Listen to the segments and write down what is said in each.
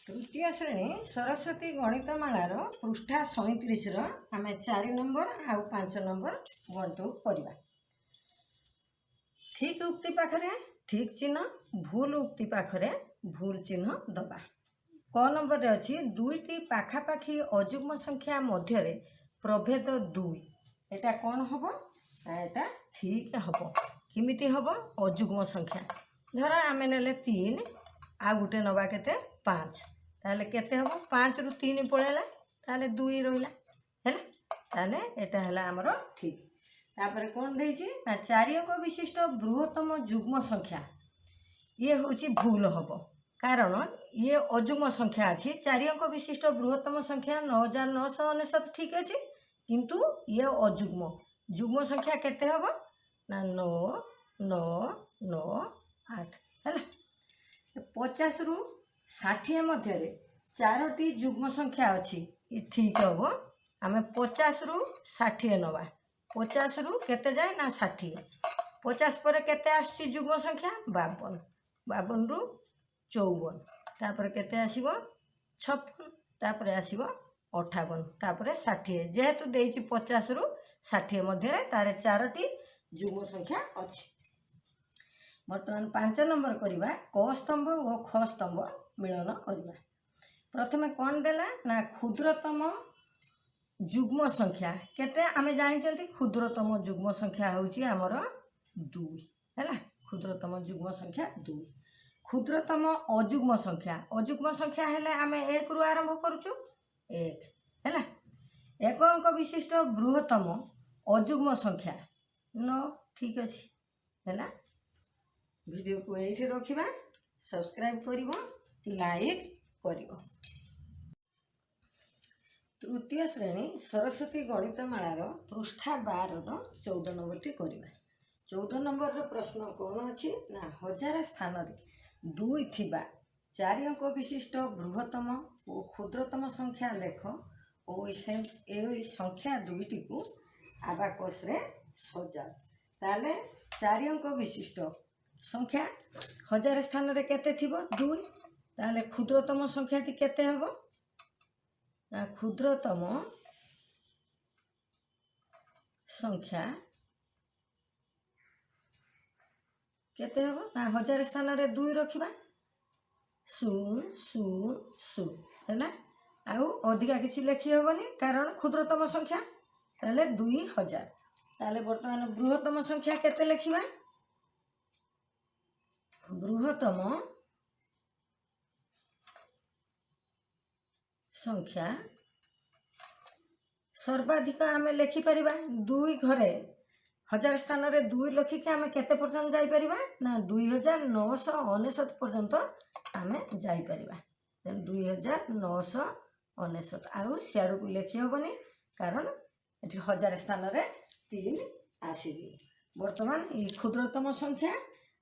तृतीय श्रेणी सरस्वती गणितमालार पृष्ठा 37 आम 4 नंबर आउ 5 नंबर गणित करवा। ठीक उक्ति पाखरे ठीक चिन्ह, भूल उक्ति पाखरे भूल चिन्ह दबा। क नंबर रे अछि दुईटी पाखापाखी अजुग्म संख्या मध्य प्रभेद 2। एटा कौन हम? एटा ठीक हम। किमिति हम? अजुग्म संख्या धर आम ने 3 आ गोटे नवा केते 5 ताले केते हम? 5 रु 3 पळेला ताले 2 रहिला हैला ताले एटा हला हमरो ठीक। तापर कौन देछि ना 4 अंक विशिष्ट बृहत्तम जुग्म संख्या ये होछि भूल हम, कारण ये अजुग्म संख्या अछि। 4 अंक विशिष्ट बृहत्तम संख्या 9999 ठीक अछि, किंतु ये अजुग्म जुग्म संख्या केते हम ना 9 9 9 8 हैला। 50 रु 60 मध्य 4टी जुग्म संख्या अछि, ये ठीक हम। आम 50 रु 60 नवा। 50 रु केते जाए ना 60। 50 पर केते आछि जुग्म संख्या 52। 52 रु 54 तापर केते आसीबो 56 तापर आसीबो 58 तापर 60। जेहेतु देछि 50 रु 60 मध्य तारे 4टी जुग्म संख्या अछि। बर्तमान 5 नंबर करिबा क स्तंभ और ख स्तंभ मिलन करिबा। प्रथमे कौन देला ना क्षुद्रतम जुग्म संख्या केते आमे जानि चंती। क्षुद्रतम जुग्म संख्या होची हमर 2 हैला। क्षुद्रतम जुग्म संख्या 2। क्षुद्रतम अजुग्म संख्या हेले आमे 1 रु आरंभ करूछु 1 हैला। 1 अंक विशिष्ट बृहत्तम अजुग्म संख्या 9 ठीक अछि हैला। वीडियो को एठी रखिबा, सब्सक्राइब करिवो, लाइक करिवो। तृतीय श्रेणी सरस्वती गणितमालार पृष्ठा 12 14 नंबर टी करिबा। 14 नंबर रो प्रश्न कौन अछि ना 1000 स्थान रे 2 थिबा 4 अंक विशिष्ट बृहत्तम और क्षुद्रतम संख्या लेख और ए संख्या दुईटी को आबाकस रे सजाओ। ताले 4 अंक विशिष्ट संख्या 1000 स्थान रे केते थिबो 2। ताले क्षुद्रतम संख्या टी केते हबो ना क्षुद्रतम संख्या केते हबो ना 1000 स्थान रे 2 रखिबा 0 0 0 हैला। आउ अधिका किछि लेखि हबनी कारण क्षुद्रतम संख्या ताले 2000। ताले वर्तमान बृहत्तम संख्या केते लेखिबा? बृहत्तम संख्या सर्वाधिक आमे लेखि परिबा 2 घरे 1000 स्थान रे 2 लखिके आमे केते पर्यंत जाई परिबा ना 2999 पर्यंत आमे जाई परिबा। 2999 आउ सियाडू को लेखि हबनी कारण एठी 1000 स्थान रे 3 आसीजी। वर्तमान ई क्षुद्रतम संख्या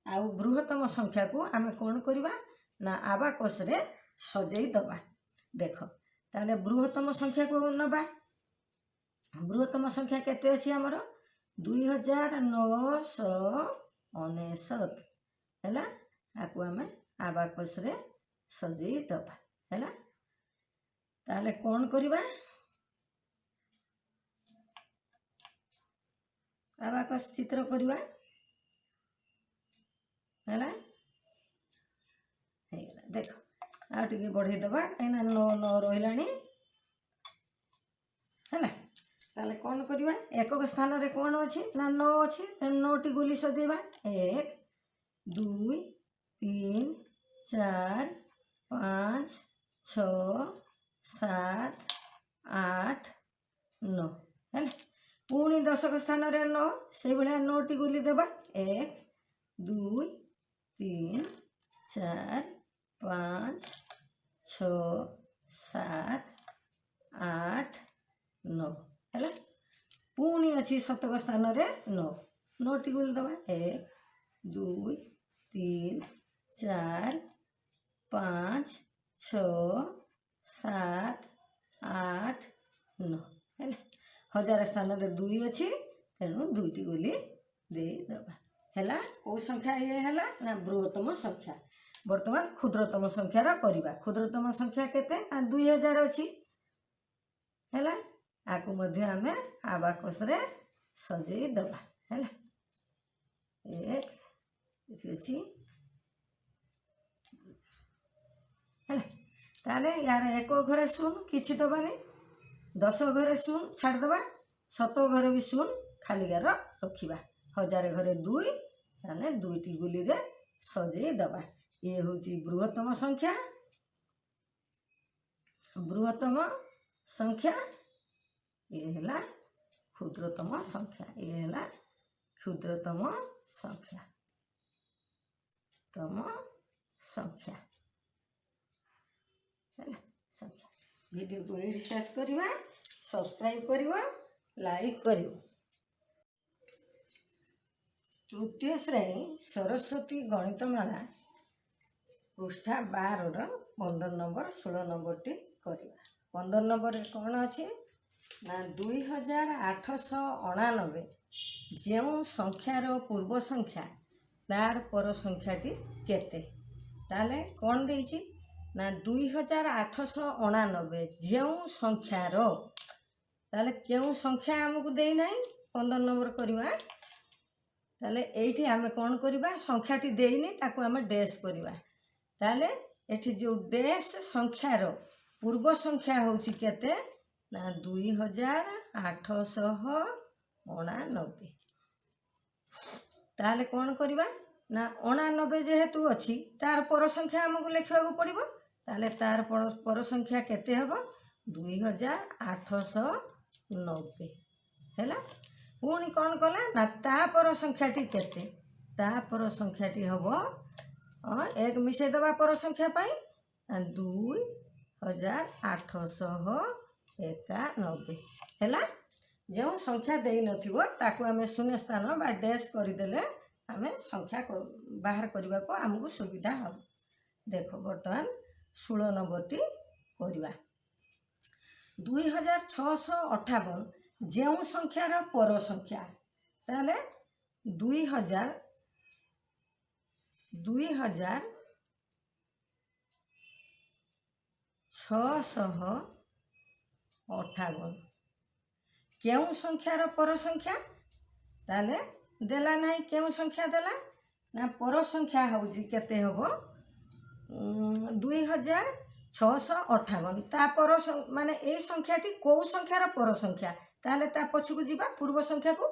आउ बृहत्तम संख्या को आमे कोन करिबा ना आबाकस रे सजेई दबा। देखो ताले बृहत्तम संख्या को नबा। बृहत्तम संख्या केते अछि हमर 2999 हैला। आकु आमे आबाकस रे सजेई दबा हैला। ताले कोन करिबा आबाकस चित्र करिबा हैला। देखो आ टिके बढ़े दबा एना 9 9 रहिलानी हैला। ताले कोन करिबा एकक स्थान रे कोन अछि ना 9 अछि, 9 टी गोली सजेबा 1 2 3 4 5 6 7 8 9 हैला। पुणी दशक स्थान रे 9 से भलिया 9 टी गोली देबा 1 2 3 4 5 6 7 8 9 हैला। पुणी अछि शतक स्थान रे 9 9 टी गोली देबा 1 2 3 4 5 6 7 8 9 हैला। 1000 स्थान रे 2 अछि तेणु 2 टी गोली दे दबा हैला। को संख्या ये हैला ना बृहत्तम संख्या। बर्तमान क्षुद्रतम संख्यार करवा क्षुद्रतम संख्या केते 2000 अच्छी है आपको आम आबाकस सजई दबा है एक अच्छी है ताले यार एक घरे शून किसी दबानी 10 घरे शून छाड़दबा 7 घरे भी शून खाली गार रखा 1000 घरे 2 ताने 2टी गुली रे सजई दबा ये हूँ बृहत्तम संख्या ये है क्षुद्रतम संख्या ये है क्षुद्रतम संख्या संख्या वीडियो को ये शेष करवा सब्सक्राइब करवा लाइक करियो। तृतीय श्रेणी सरस्वती गणितमाला पृष्ठा 12 15 नंबर 16 नंबर टी करवा 15 नंबर कौन अच्छी ना 2899 जो संख्यार पूर्व संख्या तार पर संख्याटी केते ताले कौन देइछि ना 2899 जो संख्यार ताले क्यों संख्या आमको दे ना 15 नंबर करवा ताले एठी आमे कौन करवा संख्याटी देइनी ताको आमे डैश करवा ताले एठी जो डैश संख्यार पूर्व संख्या होची केते ना 2899 ताले कौन करवा ना 89 जेहेतु अच्छी तार पर संख्या आमको लिखा पड़ो ताले तार पर संख्या केते हबो 2890 हैला पुणी कौन कला ना तापर संख्याटी केते तापर संख्याटी हबो एक मिसे दबा पर संख्या पाई 2891 हैला जो संख्या देई नथिबो ताको आमे शून्य स्थान बा डैश करदेले आमे संख्या बाहर करबा को हमको सुविधा हो। देखो बर्तमान 16 नंबर टी करवा 2658 जो संख्यार पर संख्या ताले 2658 क्यों संख्यार पर संख्या ताले देला नहीं क्यों संख्या देला ना पर संख्या होउची केते हबो 2658 तापर माने ए संख्याटी कौ संख्यार पर संख्या ताले ता पछकु जीवा पूर्व संख्या को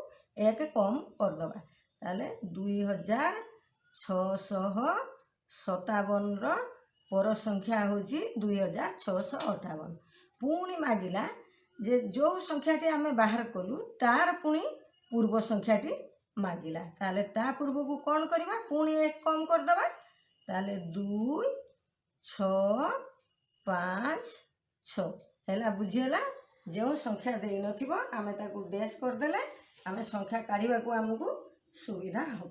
एक कम कर दबा ताले 2657 रो पर संख्या होची 2658 पुणी मागिला जे जो संख्याटी आमे बाहर कलु तार पुणी पूर्व संख्याटी मागिला ताले ता पूर्व को कौन करवा पुणी एक कम कर दबा ताले 2 6 5 6 हैला बुझियला जो संख्या दे नथिबो आमे ताकू डैश कर देले आमे संख्या काढिबा को हमकु सुविधा हो।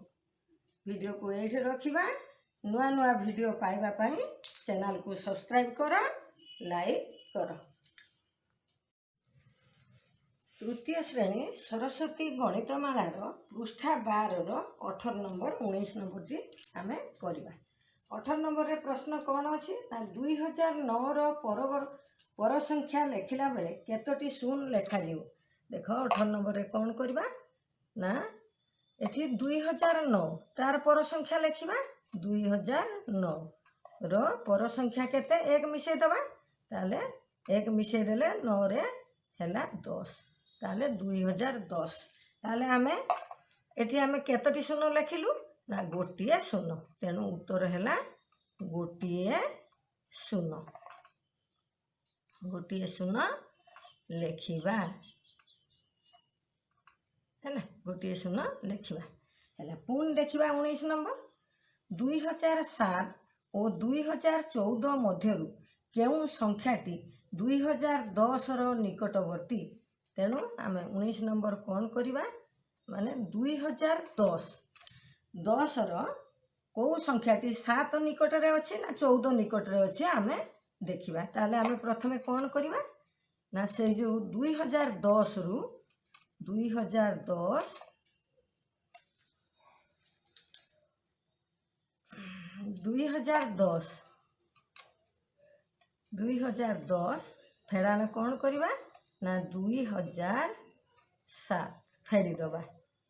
वीडियो को एठे रखिबा नुआ नुआ वीडियो पाइबा पई चैनल को सब्सक्राइब करो लाइक करो। तृतीय श्रेणी सरस्वती गणितमालार पृष्ठा 12 18 नंबर 19 नंबर जी आमे करवा 18 नंबर रे प्रश्न कौन अच्छी 2009 रो पर संख्या लिखला बेले केतोटी शून्य लेखा जीव देख 18 नंबर रे कौन करवा ना एठी 2009 तार पर संख्या लिखा 2009 रो पर संख्या केते एक मिसे दबा ताले एक मिसे देले 9 रे हैला 10 ताले 2010 ताले आमे एठी आमे केतोटी शून्य लिखिलु ना गोटिए शून्य तेणु उत्तर हैला गोटिए शून्य लिखिबा है गोटे शून्य लिखा है पुणी देखा 19 नंबर 2007 और 2014 मध्य केउं संख्याटी 2010 रो निकटवर्ती तेणु आम 19 नंबर कौन करवा माने 2010 रो कौ संख्याटी 7 निकट रे अच्छी ना 14 निकट रे अच्छी आम देखा ताले आम प्रथम कौन करवा ना से जो 2010 रु 2010 2010 ଫେଡ଼ାଣ କ'ଣ କରିବା ନା 2007 ଫେଡ଼ିଦେବା।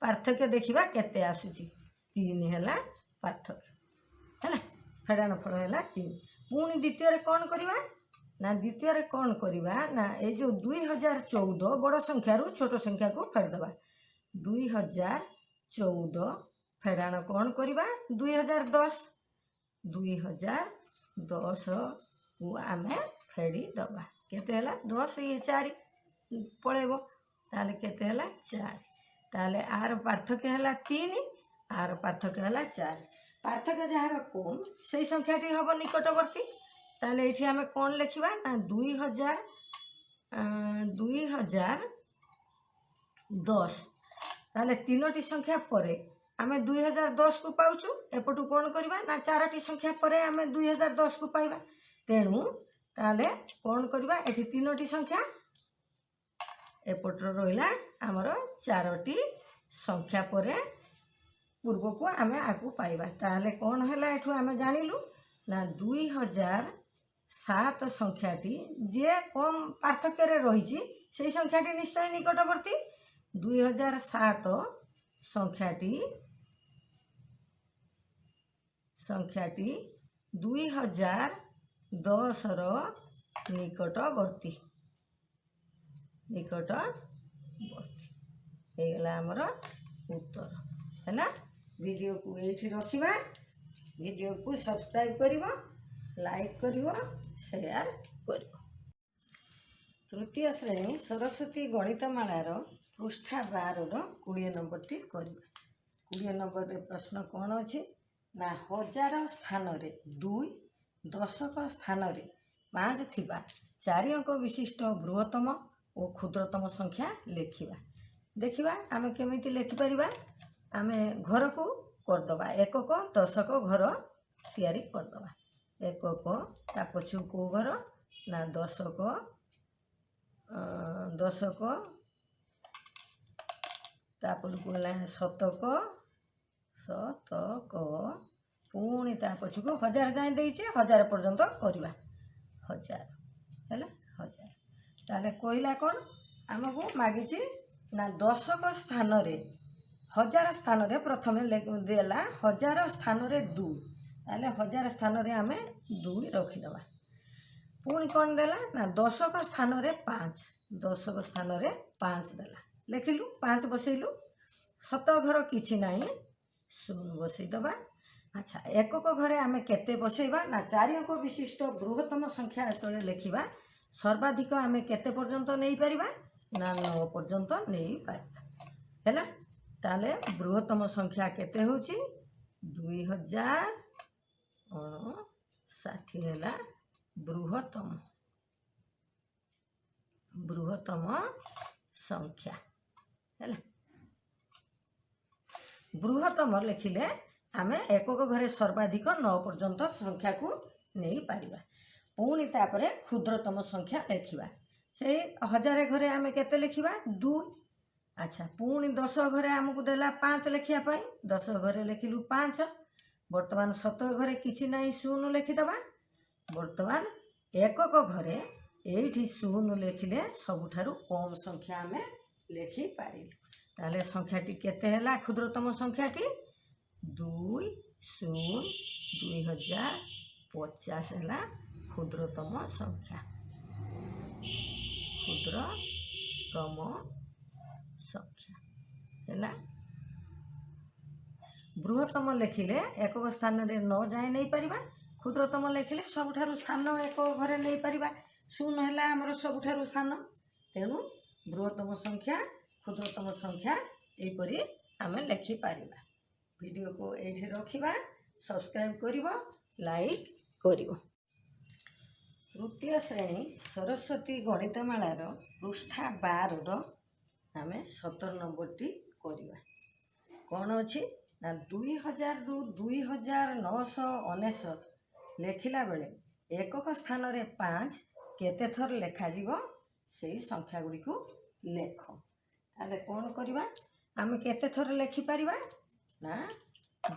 ପାର୍ଥକ୍ୟ ଦେଖିବା କେତେ ଆସୁଛି। 3 ହେଲା ପାର୍ଥକ୍ୟ ହେଲା। ଫେଡ଼ାଣ ଫଳ ହେଲା 3। ପୁଣି ଦ୍ୱିତୀୟରେ କ'ଣ କରିବା ନା ଏଇ ଯେଉଁ 2014 ବଡ଼ ସଂଖ୍ୟାରୁ ଛୋଟ ସଂଖ୍ୟାକୁ ଫେଡ଼ିଦେବା। 2014 ଫେଡ଼ାଣ କ'ଣ କରିବା 2010କୁ ଆମେ ଫେଡ଼ିଦେବା। କେତେ ହେଲା 10 ଇଏ 4 ପଳେଇବ, ତାହେଲେ କେତେ ହେଲା 4। ତାହେଲେ ଆର ପାର୍ଥକ୍ୟ ହେଲା 3, ଆର ପାର୍ଥକ୍ୟ ହେଲା 4। ପାର୍ଥକ୍ୟ ଯାହାର କମ୍ ସେଇ ସଂଖ୍ୟାଟି ହେବ ନିକଟବର୍ତ୍ତୀ। ତାହେଲେ ଏଇଠି ଆମେ କ'ଣ ଲେଖିବା ନା 2010। ତାହେଲେ 3ଟି ସଂଖ୍ୟା ପରେ ଆମେ 2010କୁ ପାଉଛୁ। ଏପଟୁ କ'ଣ କରିବା ନା 4ଟି ସଂଖ୍ୟା ପରେ ଆମେ 2010କୁ ପାଇବା। ତେଣୁ ତାହେଲେ କ'ଣ କରିବା ଏଠି 3ଟି ସଂଖ୍ୟା, ଏପଟର ରହିଲା ଆମର 4ଟି ସଂଖ୍ୟା ପରେ ପୂର୍ବକୁ ଆମେ ଆଗକୁ ପାଇବା। ତାହେଲେ କ'ଣ ହେଲା ଏଠୁ ଆମେ ଜାଣିଲୁ ନା 2007 ସଂଖ୍ୟାଟି ଯିଏ କମ୍ ପାର୍ଥକ୍ୟରେ ରହିଛି ସେଇ ସଂଖ୍ୟାଟି ନିଶ୍ଚୟ ନିକଟବର୍ତ୍ତୀ। 2007 ସଂଖ୍ୟାଟି 2010ର ନିକଟବର୍ତ୍ତୀ ହେଇଗଲା ଆମର ଉତ୍ତର ହେଲା। ଭିଡ଼ିଓକୁ ଏଇଠି ରଖିବା। ଭିଡ଼ିଓକୁ ସବସ୍କ୍ରାଇବ୍ କରିବ, ଲାଇକ୍ କରିବ, ସେୟାର କରିବ। ତୃତୀୟ ଶ୍ରେଣୀ ସରସ୍ୱତୀ ଗଣିତମାଳାର ପୃଷ୍ଠା 12ର 20 ନମ୍ବରଟି କରିବା। 20 ନମ୍ବରରେ ପ୍ରଶ୍ନ କ'ଣ ଅଛି ନା 1000 ସ୍ଥାନରେ 2, ଦଶକ ସ୍ଥାନରେ 5 ଥିବା 4 ଅଙ୍କ ବିଶିଷ୍ଟ ବୃହତ୍ତମ ଓ କ୍ଷୁଦ୍ରତମ ସଂଖ୍ୟା ଲେଖିବା। ଦେଖିବା ଆମେ କେମିତି ଲେଖିପାରିବା। ଆମେ ଘରକୁ କରିଦେବା, ଏକକ ଦଶକ ଘର ତିଆରି କରିଦେବା। ଏକକ ତା ପଛକୁ କେଉଁ ଘର ନା ଦଶକ ତାପରକୁ ହେଲା ଶତକ, ପୁଣି ତା ପଛକୁ 1000 ଯାଏଁ ଦେଇଛେ, 1000 ପର୍ଯ୍ୟନ୍ତ କରିବା। 1000 ହେଲା 1000। ତାହେଲେ କହିଲା କ'ଣ ଆମକୁ ମାଗିଛି ନା ଦଶକ ସ୍ଥାନରେ 1000 ସ୍ଥାନରେ ପ୍ରଥମେ ଦେଲା 1000 ସ୍ଥାନରେ 2। ତାହେଲେ 1000 ସ୍ଥାନରେ ଆମେ 2 ରଖିଦେବା। ପୁଣି କ'ଣ ଦେଲା ନା ଦଶକ ସ୍ଥାନରେ 5, ଦଶକ ସ୍ଥାନରେ 5 ଦେଲା। ଲେଖିଲୁ 5 ବସେଇଲୁ। ଶତକ ଘର କିଛି ନାହିଁ, 0 ବସେଇଦେବା। ଆଚ୍ଛା, ଏକକ ଘରେ ଆମେ କେତେ ବସେଇବା ନା 4 ଅଙ୍କ ବିଶିଷ୍ଟ ବୃହତ୍ତମ ସଂଖ୍ୟା ଯେତେବେଳେ ଲେଖିବା ସର୍ବାଧିକ ଆମେ କେତେ ପର୍ଯ୍ୟନ୍ତ ନେଇପାରିବା ନା 9 ପର୍ଯ୍ୟନ୍ତ ନେଇପାରିବା ହେଲା। ତାହେଲେ ବୃହତ୍ତମ ସଂଖ୍ୟା କେତେ ହେଉଛି 2059 ହେଲା ବୃହତ୍ତମ ସଂଖ୍ୟା ହେଲା। ବୃହତ୍ତମ ଲେଖିଲେ ଆମେ ଏକକ ଘରେ ସର୍ବାଧିକ 9 ପର୍ଯ୍ୟନ୍ତ ସଂଖ୍ୟାକୁ ନେଇପାରିବା। ପୁଣି ତାପରେ କ୍ଷୁଦ୍ରତମ ସଂଖ୍ୟା ଲେଖିବା। ସେଇ 1000 ଘରେ ଆମେ କେତେ ଲେଖିବା 2। ଆଚ୍ଛା, ପୁଣି 10 ଘରେ ଆମକୁ ଦେଲା 5 ଲେଖିବା ପାଇଁ, 10 ଘରେ ଲେଖିଲୁ 5। ବର୍ତ୍ତମାନ ଶତକ ଘରେ କିଛି ନାହିଁ, 0 ଲେଖିଦେବା। ବର୍ତ୍ତମାନ ଏକକ ଘରେ ଏଇଠି 0 ଲେଖିଲେ ସବୁଠାରୁ କମ୍ ସଂଖ୍ୟା ଆମେ ଲେଖିପାରିଲୁ। ତାହେଲେ ସଂଖ୍ୟାଟି କେତେ ହେଲା କ୍ଷୁଦ୍ରତମ ସଂଖ୍ୟାଟି 2050 ହେଲା କ୍ଷୁଦ୍ରତମ ସଂଖ୍ୟା। ହେଲା। ବୃହତ୍ତମ ଲେଖିଲେ ଏକକ ସ୍ଥାନରେ 9 ଯାଏଁ ନେଇପାରିବା। କ୍ଷୁଦ୍ରତମ ଲେଖିଲେ ସବୁଠାରୁ ସାନ ଏକକ ଘରେ ନେଇପାରିବା। 0 ହେଲା ଆମର ସବୁଠାରୁ ସାନ। ତେଣୁ ବୃହତ୍ତମ ସଂଖ୍ୟା, କ୍ଷୁଦ୍ରତମ ସଂଖ୍ୟା ଏହିପରି ଆମେ ଲେଖିପାରିବା। ଭିଡ଼ିଓକୁ ଏଇଠି ରଖିବା, ସବସ୍କ୍ରାଇବ୍ କରିବ, ଲାଇକ୍ କରିବ। ତୃତୀୟ ଶ୍ରେଣୀ ସରସ୍ୱତୀ ଗଣିତମାଳାର ପୃଷ୍ଠା 12ର ଆମେ 17 ନମ୍ବରଟି କରିବା। କ'ଣ ଅଛି ନା 2000ରୁ 2999 ଲେଖିଲା ବେଳେ ଏକକ ସ୍ଥାନରେ 5 କେତେ ଥର ଲେଖାଯିବ ସେଇ ସଂଖ୍ୟା ଗୁଡ଼ିକୁ ଲେଖ। ତାହେଲେ କ'ଣ କରିବା ଆମେ କେତେ ଥର ଲେଖିପାରିବା ନା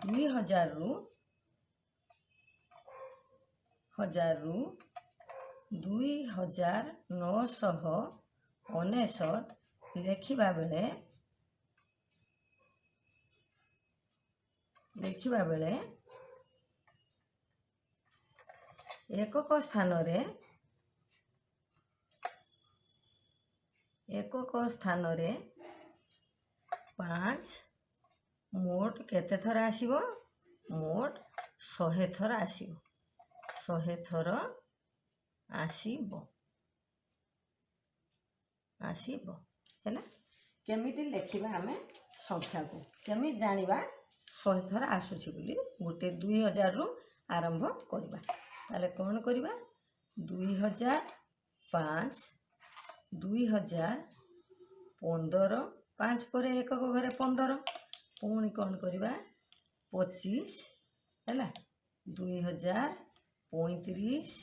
2000ରୁ हजारु 2999 लेखिबा बेले एकक स्थान रे 5 मोट केते थर आसीबो मोट 100 थर आसीबो 100 थर आसीबो हैला केमिति लेखिबा हमें संख्या को केमिति जानिबा 100 थर आसुची बोली गोटे 2000 रु आरंभ करबा ताले कोन करबा 2005 2015 5 पर एकक घरे 15 पुणी कौन करवा 25 है 2035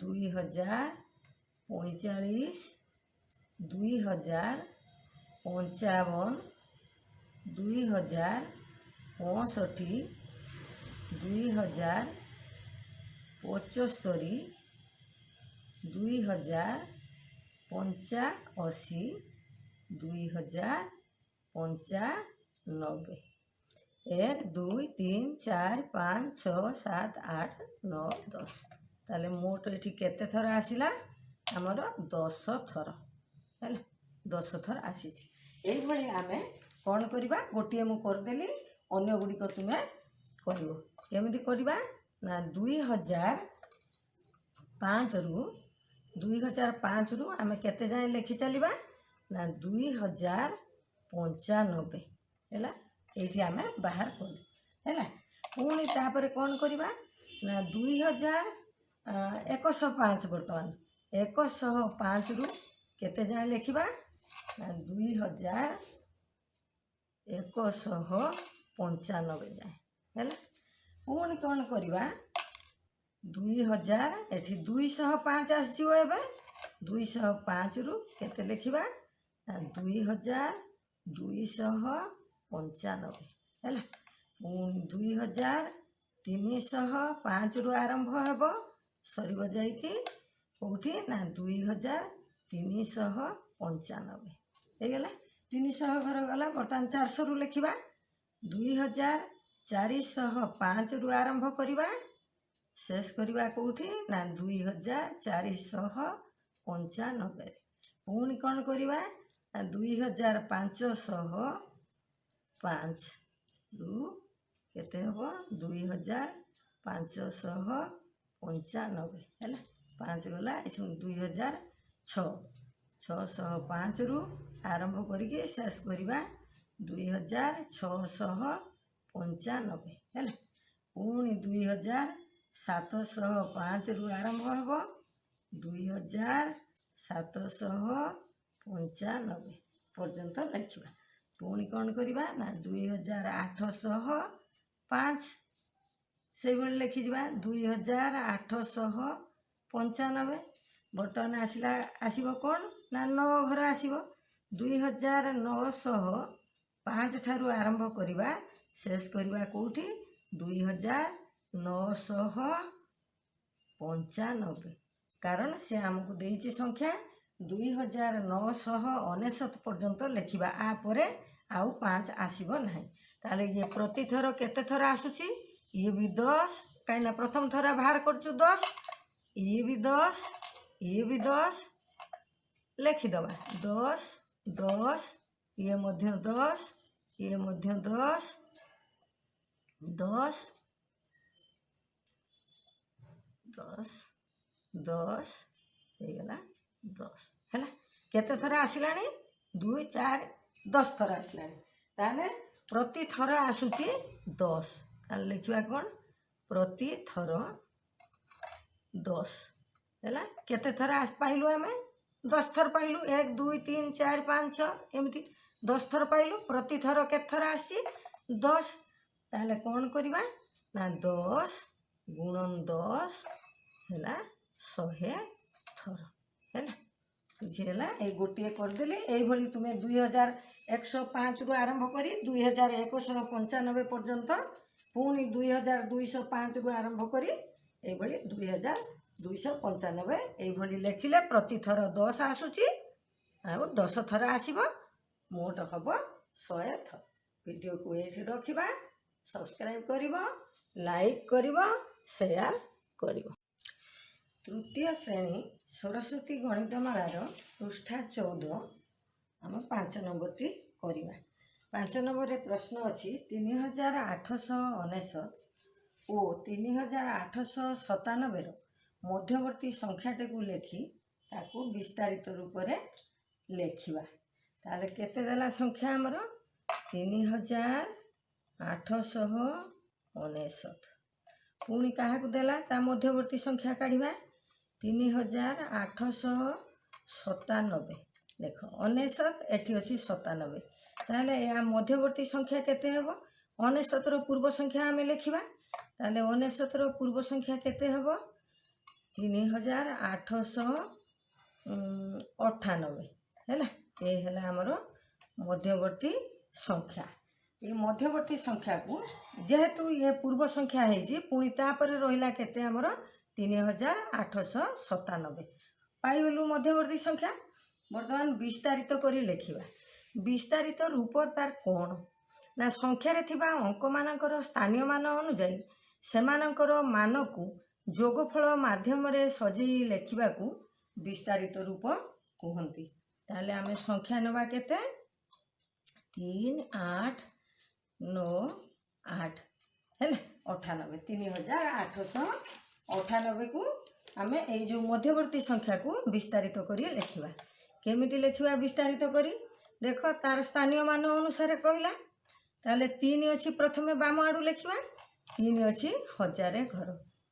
2045 2055 2065 2075 2085 2095 1 2 3 4 5 6 7 8 9 10 ताले मोट एठी केते थर आसिला हमर 10 थर है 10 थर आसीछि एई भली आमे कोन करबा गोटिए मु कर देली अन्य गुडी को तुमे करिवो केमिति करबा ना 2005 रु आमे केते जाय लेखि चलिबा ना 2095 हैला एठी आमे बाहर कर हैला पुणी तापर कोन करबा ना 2105 बर्तमान 105 रु केते जाय लेखिबा ना 2195 जाय हैला पुणी कोन करबा 2000 एठी 205 आसीबो एबे 205 रु केते लेखिबा 2295 हैला 2305 रु आरंभ हेबो सरीबो जाई कि कोठी ना 2395 हे गेला 300 घर गला बर्तमान 400 रु लेखिबा 2405 रु आरंभ करिबा शेष करिबा कोठी ना 2495 पुणी कौन करिबा 2505 रु केते हबो 2595 हैला 5 गला इसमें 2006 रु आरंभ करिके शेष करिबा 2695 हैला पुणी 2705 रु आरंभ हेबो 2795 पर्यंत लिखा पुणी कौन करवा ना 2805 से लिखी जा 2895 बर्तमान आसला आसब कौन ना 9 घर आसब 2905 ठारू आरंभ करवा शेष करवा कौटी 2995 कारण से आमको देइछि संख्या 2999 पर्यंत लिखा आपरे आउ 5 आसब ना ताले ये प्रति थर केते थर आसुची ये भी 10 कहीं प्रथम थर बाहर करचु 10 ये भी 10 लिखिदबा 10 10 ये मध्य 10 ये मध्य 10 10 10 10 ହେଇଗଲା 10 ହେଲା କେତେ ଥର ଆସିଲାଣି 2 4 10 ଥର ଆସିଲାଣି ତାହେଲେ प्रति थर आसुची 10 ताले लिखिबा कोन प्रति थर 10 हैला केते थर आस पाइलु हमें 10 थर पाइलु 1 2 3 4 5 6 एमती 10 थर पाइलु प्रति थर केते थर आसी 10 ताले कोन करिबा ना 10 गुणन 10 हैला 100 थर हैला बुझिला ए गोटिए कर देली एई भली तुमे 2105 रु आरंभ करी 2195 पर्यंत पुणी 2205 रु आरंभ करी এইଭଳି 2295 এইଭଳି ଲେଖିଲେ ପ୍ରତିଥର 10 ଆସୁଛି ଆଉ 10 ଥର ଆସିବ, ମୋଟ ହେବ 100 ଥର। ଭିଡ଼ିଓକୁ ଏଇଠି ରଖିବା, ସବସ୍କ୍ରାଇବ୍ କରିବ, ଲାଇକ୍ କରିବ, ସେୟାର କରିବ। ତୃତୀୟ ଶ୍ରେଣୀ ସରସ୍ୱତୀ ଗଣିତମାଳାର ପୃଷ୍ଠା 14 ଆମେ 5 ନମ୍ବରଟି କରିବା। 5 ନମ୍ବରରେ ପ୍ରଶ୍ନ ଅଛି 3899 ଓ 3897ର ମଧ୍ୟବର୍ତ୍ତୀ ସଂଖ୍ୟାଟିକୁ ଲେଖି ତାକୁ ବିସ୍ତାରିତ ରୂପରେ ଲେଖିବା। ତାହେଲେ କେତେ ଦେଲା ସଂଖ୍ୟା ଆମର 3899। ପୁଣି କାହାକୁ ଦେଲା ତା ମଧ୍ୟବର୍ତ୍ତୀ ସଂଖ୍ୟା କାଢ଼ିବା 3897। ଦେଖ 99 ଏଠି ଅଛି 97, ତାହେଲେ ଏହା ମଧ୍ୟବର୍ତ୍ତୀ ସଂଖ୍ୟା କେତେ ହେବ? 99ର ପୂର୍ବ ସଂଖ୍ୟା ଆମେ ଲେଖିବା। ତାହେଲେ 99ର ପୂର୍ବ ସଂଖ୍ୟା କେତେ ହେବ? 3898 ହେଲା। ଏ ହେଲା ଆମର ମଧ୍ୟବର୍ତ୍ତୀ ସଂଖ୍ୟା। এই ମଧ୍ୟବର୍ତ୍ତୀ ସଂଖ୍ୟାକୁ ଯେହେତୁ ଇଏ ପୂର୍ବ ସଂଖ୍ୟା ହେଇଛି, ପୁଣି ତାପରେ ରହିଲା କେତେ ଆମର 3897 ପାଇଗଲୁ ମଧ୍ୟବର୍ତ୍ତୀ ସଂଖ୍ୟା। ବର୍ତ୍ତମାନ ବିସ୍ତାରିତ କରି ଲେଖିବା। ବିସ୍ତାରିତ ରୂପ ତାର କ'ଣ ନା ସଂଖ୍ୟାରେ ଥିବା ଅଙ୍କମାନଙ୍କର ସ୍ଥାନୀୟ ମାନ ଅନୁଯାୟୀ ସେମାନଙ୍କର ମାନକୁ ଯୋଗଫଳ ମାଧ୍ୟମରେ ସଜେଇ ଲେଖିବାକୁ ବିସ୍ତାରିତ ରୂପ କୁହନ୍ତି। ତାହେଲେ ଆମେ ସଂଖ୍ୟା ନେବା କେତେ 3898 ହେଲା 98 3898କୁ ଆମେ ଏଇ ଯେଉଁ ମଧ୍ୟବର୍ତ୍ତୀ ସଂଖ୍ୟାକୁ ବିସ୍ତାରିତ କରି ଲେଖିବା। କେମିତି ଲେଖିବା ବିସ୍ତାରିତ କରି? ଦେଖ ତାର ସ୍ଥାନୀୟ ମାନ ଅନୁସାରେ କହିଲା। ତାହେଲେ 3 ଅଛି, ପ୍ରଥମେ ବାମ ଆଡ଼ୁ ଲେଖିବା। 3 ଅଛି 1000 ଘର,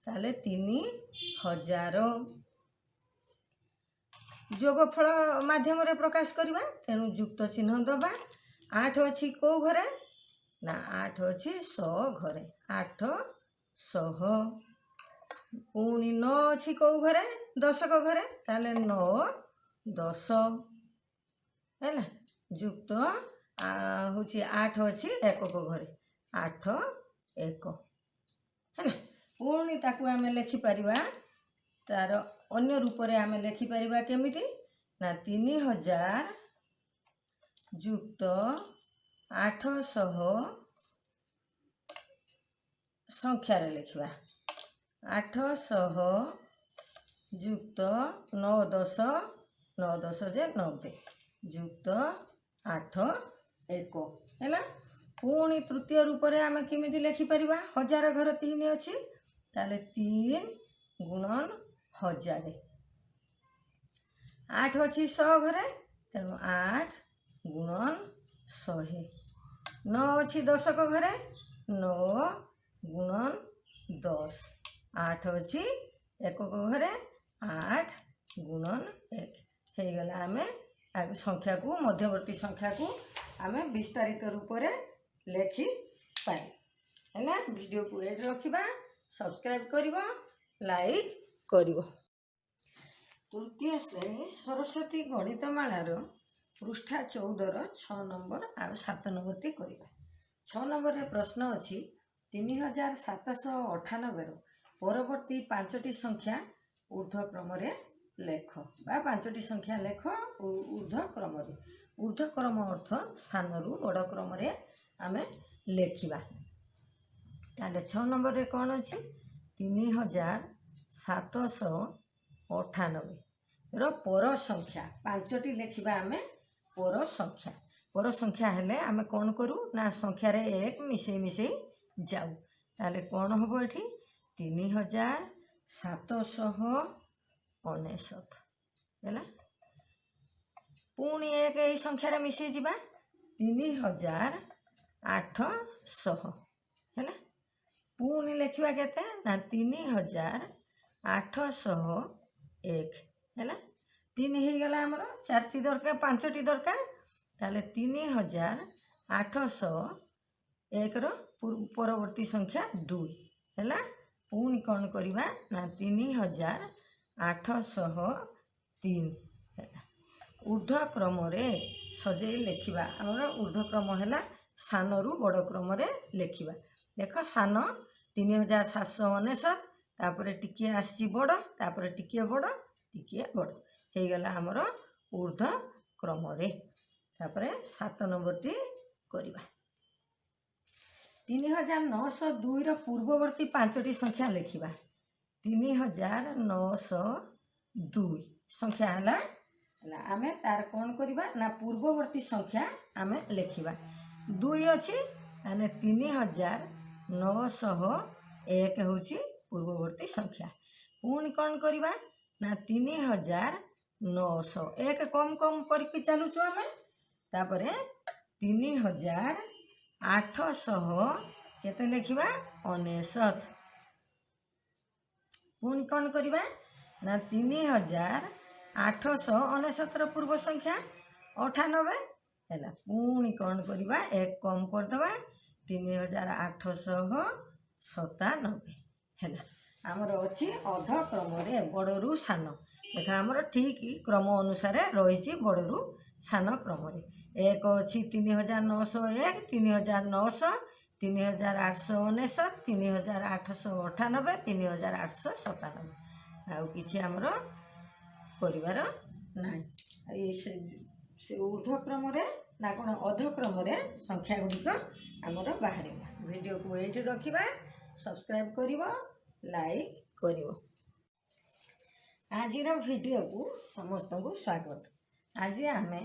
ତାହେଲେ 3000 ଯୋଗଫଳ ମାଧ୍ୟମରେ ପ୍ରକାଶ କରିବା, ତେଣୁ ଯୁକ୍ତ ଚିହ୍ନ ଦେବା। 8 ଅଛି କେଉଁ ଘରେ ନା 8 ଅଛି 100 ଘରେ, 800। ପୁଣି 9 ଅଛି କେଉଁ ଘରେ? ଦଶକ ଘରେ, ତାହେଲେ 9 10 ହେଲା। ଯୁକ୍ତ ହେଉଛି 8 ଅଛି ଏକକ ଘରେ, 8 1 ହେଲା। ପୁଣି ତାକୁ ଆମେ ଲେଖିପାରିବା, ତାର ଅନ୍ୟ ରୂପରେ ଆମେ ଲେଖିପାରିବା କେମିତି ନା 3000 ଯୁକ୍ତ 800 ସଂଖ୍ୟାରେ ଲେଖିବା। 800 ଯୁକ୍ତ 9 10 9 10 ଯେ 90 ଯୁକ୍ତ 8 1 ହେଲା। ପୁଣି ତୃତୀୟ ରୂପରେ ଆମେ କେମିତି ଲେଖିପାରିବା? 1000 ଘର 3 ଅଛି, ତାହେଲେ 3 ଗୁଣନ 1000। 8 ଅଛି 100 ଘରେ, ତେଣୁ 8 ଗୁଣନ 100। 9 ଅଛି ଦଶକ ଘରେ, 9 ଗୁଣନ 10। 8 ଅଛି ଏକକ ଘରେ, 8 ଗୁଣନ 1 ହେଇଗଲା। ଆମେ ସଂଖ୍ୟାକୁ ମଧ୍ୟବର୍ତ୍ତୀ ସଂଖ୍ୟାକୁ ଆମେ ବିସ୍ତାରିତ ରୂପରେ ଲେଖିପାରିବା ହେଲା। ଭିଡ଼ିଓକୁ ଏଇଠି ରଖିବା, ସବସ୍କ୍ରାଇବ୍ କରିବ, ଲାଇକ୍ କରିବ। ତୃତୀୟ ଶ୍ରେଣୀ ସରସ୍ୱତୀ ଗଣିତମାଳାର ପୃଷ୍ଠା 14ର 6 ନମ୍ବର ଆଉ 7 ନମ୍ବରଟି କରିବା। 6 ନମ୍ବରରେ ପ୍ରଶ୍ନ ଅଛି 3798ର ପରବର୍ତ୍ତୀ 5ଟି ସଂଖ୍ୟା ଊର୍ଦ୍ଧ୍ୱକ୍ରମରେ ଲେଖ, ବା 5ଟି ସଂଖ୍ୟା ଲେଖ ଊର୍ଦ୍ଧ୍ୱକ୍ରମରେ। ଊର୍ଦ୍ଧ୍ୱକ୍ରମ ଅର୍ଥ ସାନରୁ ବଡ଼ କ୍ରମରେ ଆମେ ଲେଖିବା। ତାହେଲେ 6 ନମ୍ବରରେ କ'ଣ ଅଛି? 3798ର ପର ସଂଖ୍ୟା 5ଟି ଲେଖିବା ଆମେ ପର ସଂଖ୍ୟା। ପର ସଂଖ୍ୟା ହେଲେ ଆମେ କ'ଣ କରୁ ନା ସଂଖ୍ୟାରେ 1 ମିଶେଇ ଯାଉ। ତାହେଲେ କ'ଣ ହେବ ଏଠି? 3799 ହେଲା। ପୁଣି 1 ଏଇ ସଂଖ୍ୟାରେ ମିଶେଇ ଯିବା, 3800 ହେଲା। ପୁଣି ଲେଖିବା କେତେ ନା 3801 ହେଲା। 3 ହେଇଗଲା ଆମର, 4ଟି ଦରକାର, 5ଟି ଦରକାର। ତାହେଲେ 3801ର ପରବର୍ତ୍ତୀ ସଂଖ୍ୟା 2 ହେଲା। ପୁଣି କ'ଣ କରିବା ନା 3803 ହେଲା। ଊର୍ଦ୍ଧ୍ୱକ୍ରମରେ ସଜେଇ ଲେଖିବା। ଆମର ଊର୍ଦ୍ଧ୍ୱକ୍ରମ ହେଲା ସାନରୁ ବଡ଼ କ୍ରମରେ ଲେଖିବା। ଦେଖ ସାନ 3799, तापर टिके आसी बड़ तापर टिके बड़ टिके बड़ हो गला हमर ऊर्ध्व क्रम रे। तापर 7 नंबर टी करबा 3902 रो पूर्ववर्ती पांचटी संख्या लिखिबा। 3902 संख्या हला आमे तार कौन करबा ना पूर्ववर्ती संख्या आमे लिखिबा। 2 अछि माने 3901 होची पूर्ववर्ती संख्या। पुणी कौन करबा ना 3900 एक कम कम करके चलुचु आमे। तापरे 3800 केते लिखिबा 69। पुणी कौन करबा ना 3869 रो पूर्व संख्या 98 हैला। पुणी कौन करबा एक कम कर दबा 3897 हैला। हमर अछि अध क्रम रे बड़रू सान देखा हमर ठीक क्रम अनुसार रहिछि बड़रू सान क्रम रे। एक अछि 3901 3900 3819 3898 3897 आउ किछि हमर परिवार नाही। से ऊर्ध्व क्रम रे ना कोन अध क्रम रे संख्या गुडिक हमर बाहरिबा। वीडियो को एठी रखिबा सब्सक्राइब करिवो लाइक करिवो। आजिर वीडियो को समस्त को स्वागत। आज आमे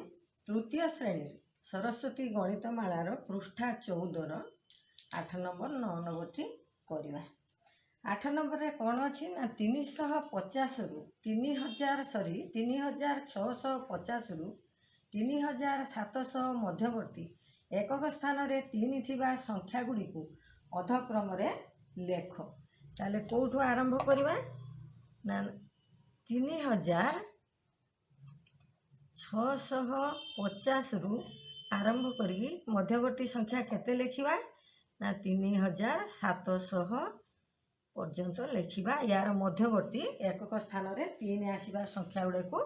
तृतीय श्रेणी सरस्वती गणितमालार पृष्ठा 14 रो 8 नंबर 9 नंबर टी करबा। 8 नंबर रे कोन अछि ना 350 रु 3000 सरी 3650 रु 3700 मध्यवर्ती एकक स्थान रे 3 थिबा संख्या गुडी को अध क्रम रे लेख। ताले कोठु आरंभ करबा ना 3650 रु आरंभ करी मध्यवर्ती संख्या केते लिखिबा ना 3700 पर्यंत लिखिबा। यार मध्यवर्ती एकक स्थान रे 3 आसीबा संख्या गुडे को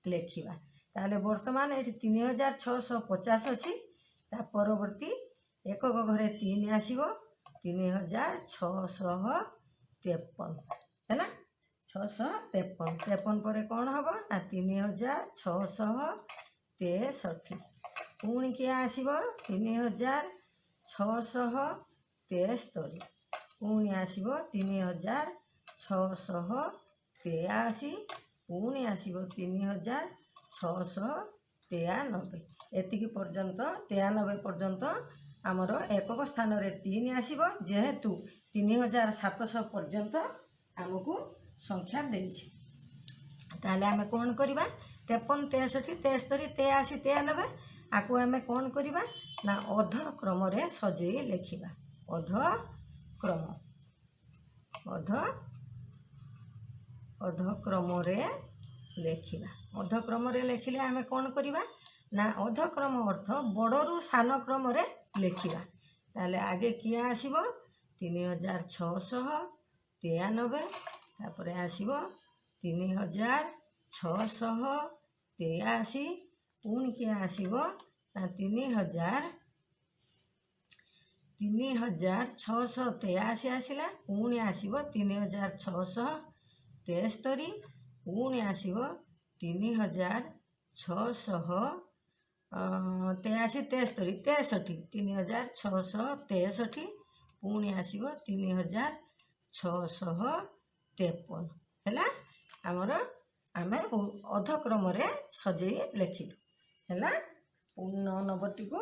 लिखिबा। ताले वर्तमान एठी 3650 अछि ता परवर्ती एकक घरे 3 आसीबो 3653 हैला। 653 पर कौन हम ना 3663 पुणी किए आसीबो 3673 पुणी आसीबो 3683 पुणी आसीबो 3693 एतिकी पर्यंत 93 पर्यंत आमर एकक स्थान रे 3 आसीबो जेहेतु 3700 पर्यंत आमको संख्या देछि। ताले आमे कोन करबा 53 63 73 83 93 आकु आमे कोन करबा ना अध क्रम रे सजेई लिखिबा। अध क्रम रे लिखिबा। अध क्रम रे लिखिले आमे कोन करबा ना अध क्रम अर्थ बड़रू सान क्रम रे लिखिबा। ताले आगे किया आसीबो 3693 तापर आसीबो 3683 पुणी किए आसीबो ना 3683 आसिला पुणी आसीबो 3673 पुणी आसीबो 3663 पुणी आसीबो 3653 हैला। हमर आमे अध क्रम रे सजेई लिखिलु हैला। 9 नंबर टी को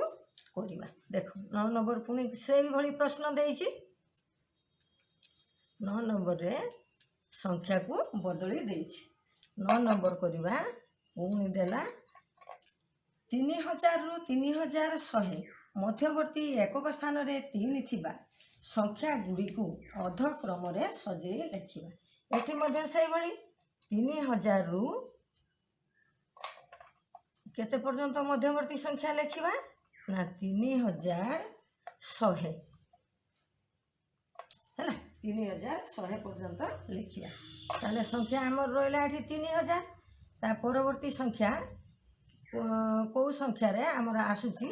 करबा। देखो 9 नंबर पुणी से भली प्रश्न देइछि। 9 नंबर रे संख्या को बदली देइछि। 9 नंबर करबा पुणी देला 3000 रु 3100 मध्यवर्ती एकक स्थान रे 3 थिबा संख्या गुडी को अध क्रम रे सजेई लिखिबा। एठी मध्ये सेही भली 3000 रु केते पर्यंत मध्यवर्ती संख्या लिखिबा ना 3100 हैला। 3100 पर्यंत लिखिबा। ताले संख्या हमर रोइला एठी 3000 ता परवर्ती संख्या को संख्या रे हमर आसुची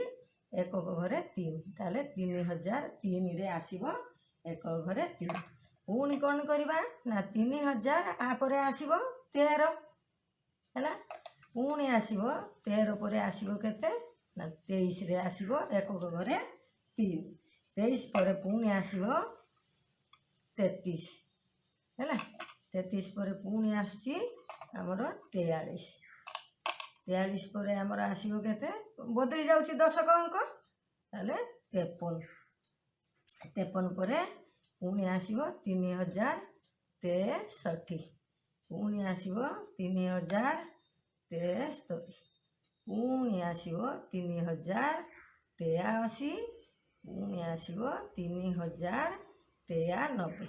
एकक घरे 3 ताले 3003 रे आसीबो एकक घरे 3 पुणी कौन करवा ना 3000 आपर आसब 13 है पुणी आसब 13 पर आसब केते ना 23 रे आसब एकक घरे 3 23 पर पुणी आसब 33 है 33 पर पुणी आसुची आमर 43 43 पर आमर आसब केते बदली जाउची 10 अंक ताले 53 53 पर पुणी आसब 3063 पुणी आसब 3063 पुणी आसब 3083 पुणी आसब 3093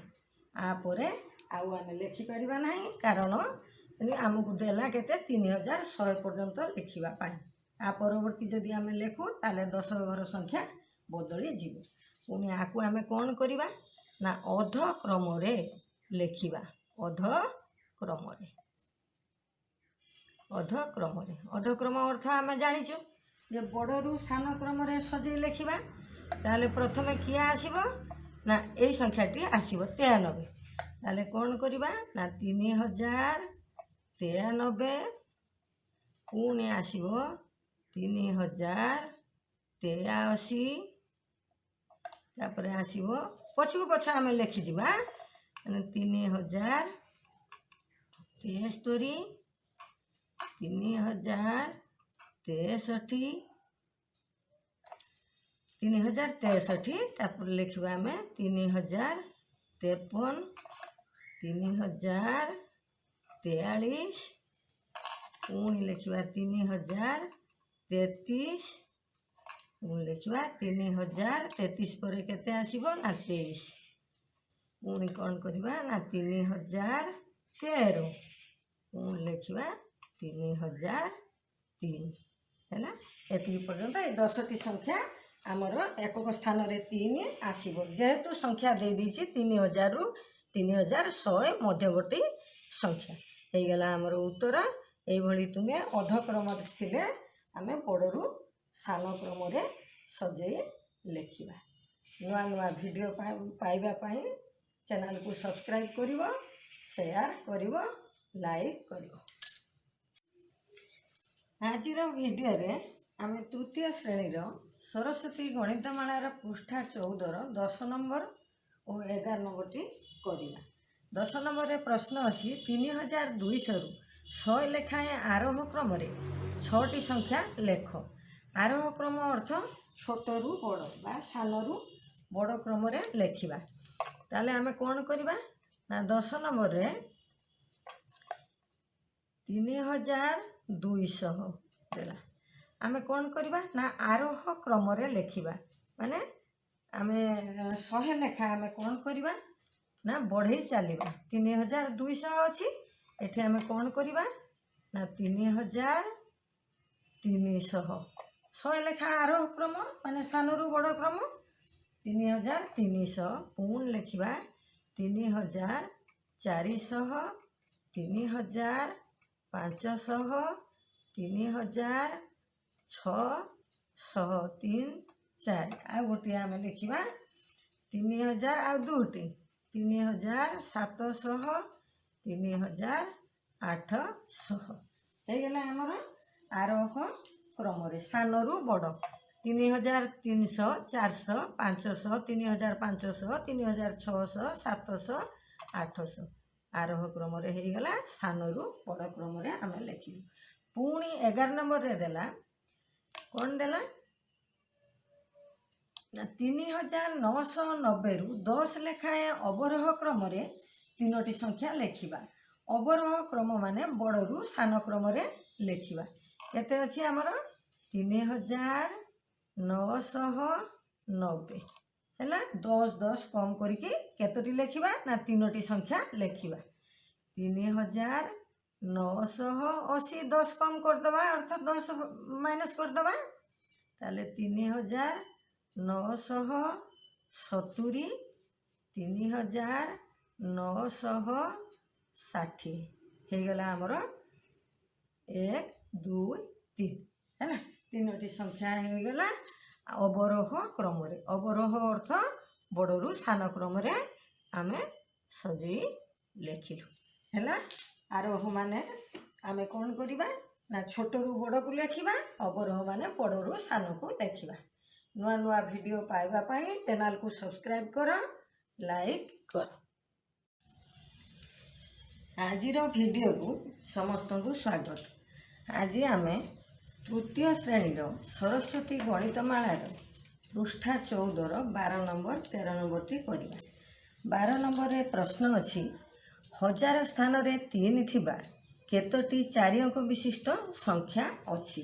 आपर आउ आम लिखिपर ना कारण आमको देला केते 3100 पर्यंत लिखापी आ परवर्ती जदि आम लिखु ताले 10 घर संख्या बदली जीव पुणी आपको आम कौन करवा ना अध क्रम लिखा अध क्रम अर्थ आम जाचु जे बड़ू सान क्रम सजे लिखा ताले प्रथम किए आसब ना यही संख्याटी आसब 93 ताले कौन करवा ना 3093 पुणी आसब 3083 तापर आसब पछू पछ आम लिखिजा 3073 3063 तापर लिखा आम 3053 3043 पुणी लिखा 3033 लिखा 3033 पर केते आसब ना 23 पुणी कौन करवा ना 3013 पुणी लिखा 3003 है ये पर्यंत 10टी संख्या आमर एकक स्थान रे 3 आसब जेहेतु संख्या दे दीची 3000 रु 3100 मध्यवर्ती संख्या हो गला आमर उत्तर ये तुम्हें अधक्रम थे आम बड़ू सान क्रम सजे लिखा नुआ नुआ वीडियो पाइबापी चैनल को सब्सक्राइब करिवो शेयर करिवो लाइक करिवो। आज वीडियो रे आम तृतीय श्रेणी सरस्वती गणितमालार पृष्ठा 14 10 नंबर और 11 नंबर टी करवा 10 नंबर रे प्रश्न अच्छी 3200 रु 100 लेखाएं आरोह क्रम 6टी संख्या लेख आरोह क्रम अर्थ छोट रु बड़ बा सान रु बड़ क्रम लिखा ताले आम कौन करवा ना 10 नंबर रे 3200 देला आम कौन करवा ना आरोह क्रम लिखा माने आम 100 लेखा आम कौन करवा ना बढ़े चलवा 3200 अच्छी एठी आम कौन करवा ना 3300 100 लेखा आरोह क्रम माने सान रु बड़ क्रम 3300 पुणी लिखा 3400 3500 3600 3 4 आ गोटे आम लिखा 3000 आ दुटी 3700 3800 होगला आमर आरोह क्रम सान रु बड़ 3300 400 500 3500 3600 700 800 आरोह क्रम होगला सान रु बड़ क्रम आम लिखलु पुणी 11 नंबर रे देला कौन देला 3990 रु 10 लेखाएं अवरोह क्रम 3टी संख्या लिखा अवरोह क्रम माने बड़ रु सान क्रम लिखा केते अच्छी आमर 3990 है 10 10 कम करके केतोटी लिखा ना 3टी संख्या लिखा 3980 10 कम करदे अर्थात 10 माइनस करदे ताले 3970 3960 होगला आमर 1 2 3 है 3टी संख्या होगला अवरोह क्रम अवरोह अर्थ बड़ू सान क्रम आम सजई लेखिलु है। आरोह माने आमे कौन करिबा ना छोटरू बड़ को लेखिबा, अवरोह माने बड़रू सान को लेखिबा। नुआ नुआ वीडियो पाइबा पाई चैनल को सब्सक्राइब कर, लाइक कर। आजिर वीडियो को समस्त को स्वागत। आज आमे तृतीय श्रेणी सरस्वती गणितमालार पृष्ठा 14 12 नंबर 13 नंबर टी करिबा। 12 नंबर रे प्रश्न अछि, 1000 स्थान रे 3 थिबा केतोटी 4 अंक विशिष्ट संख्या अछि।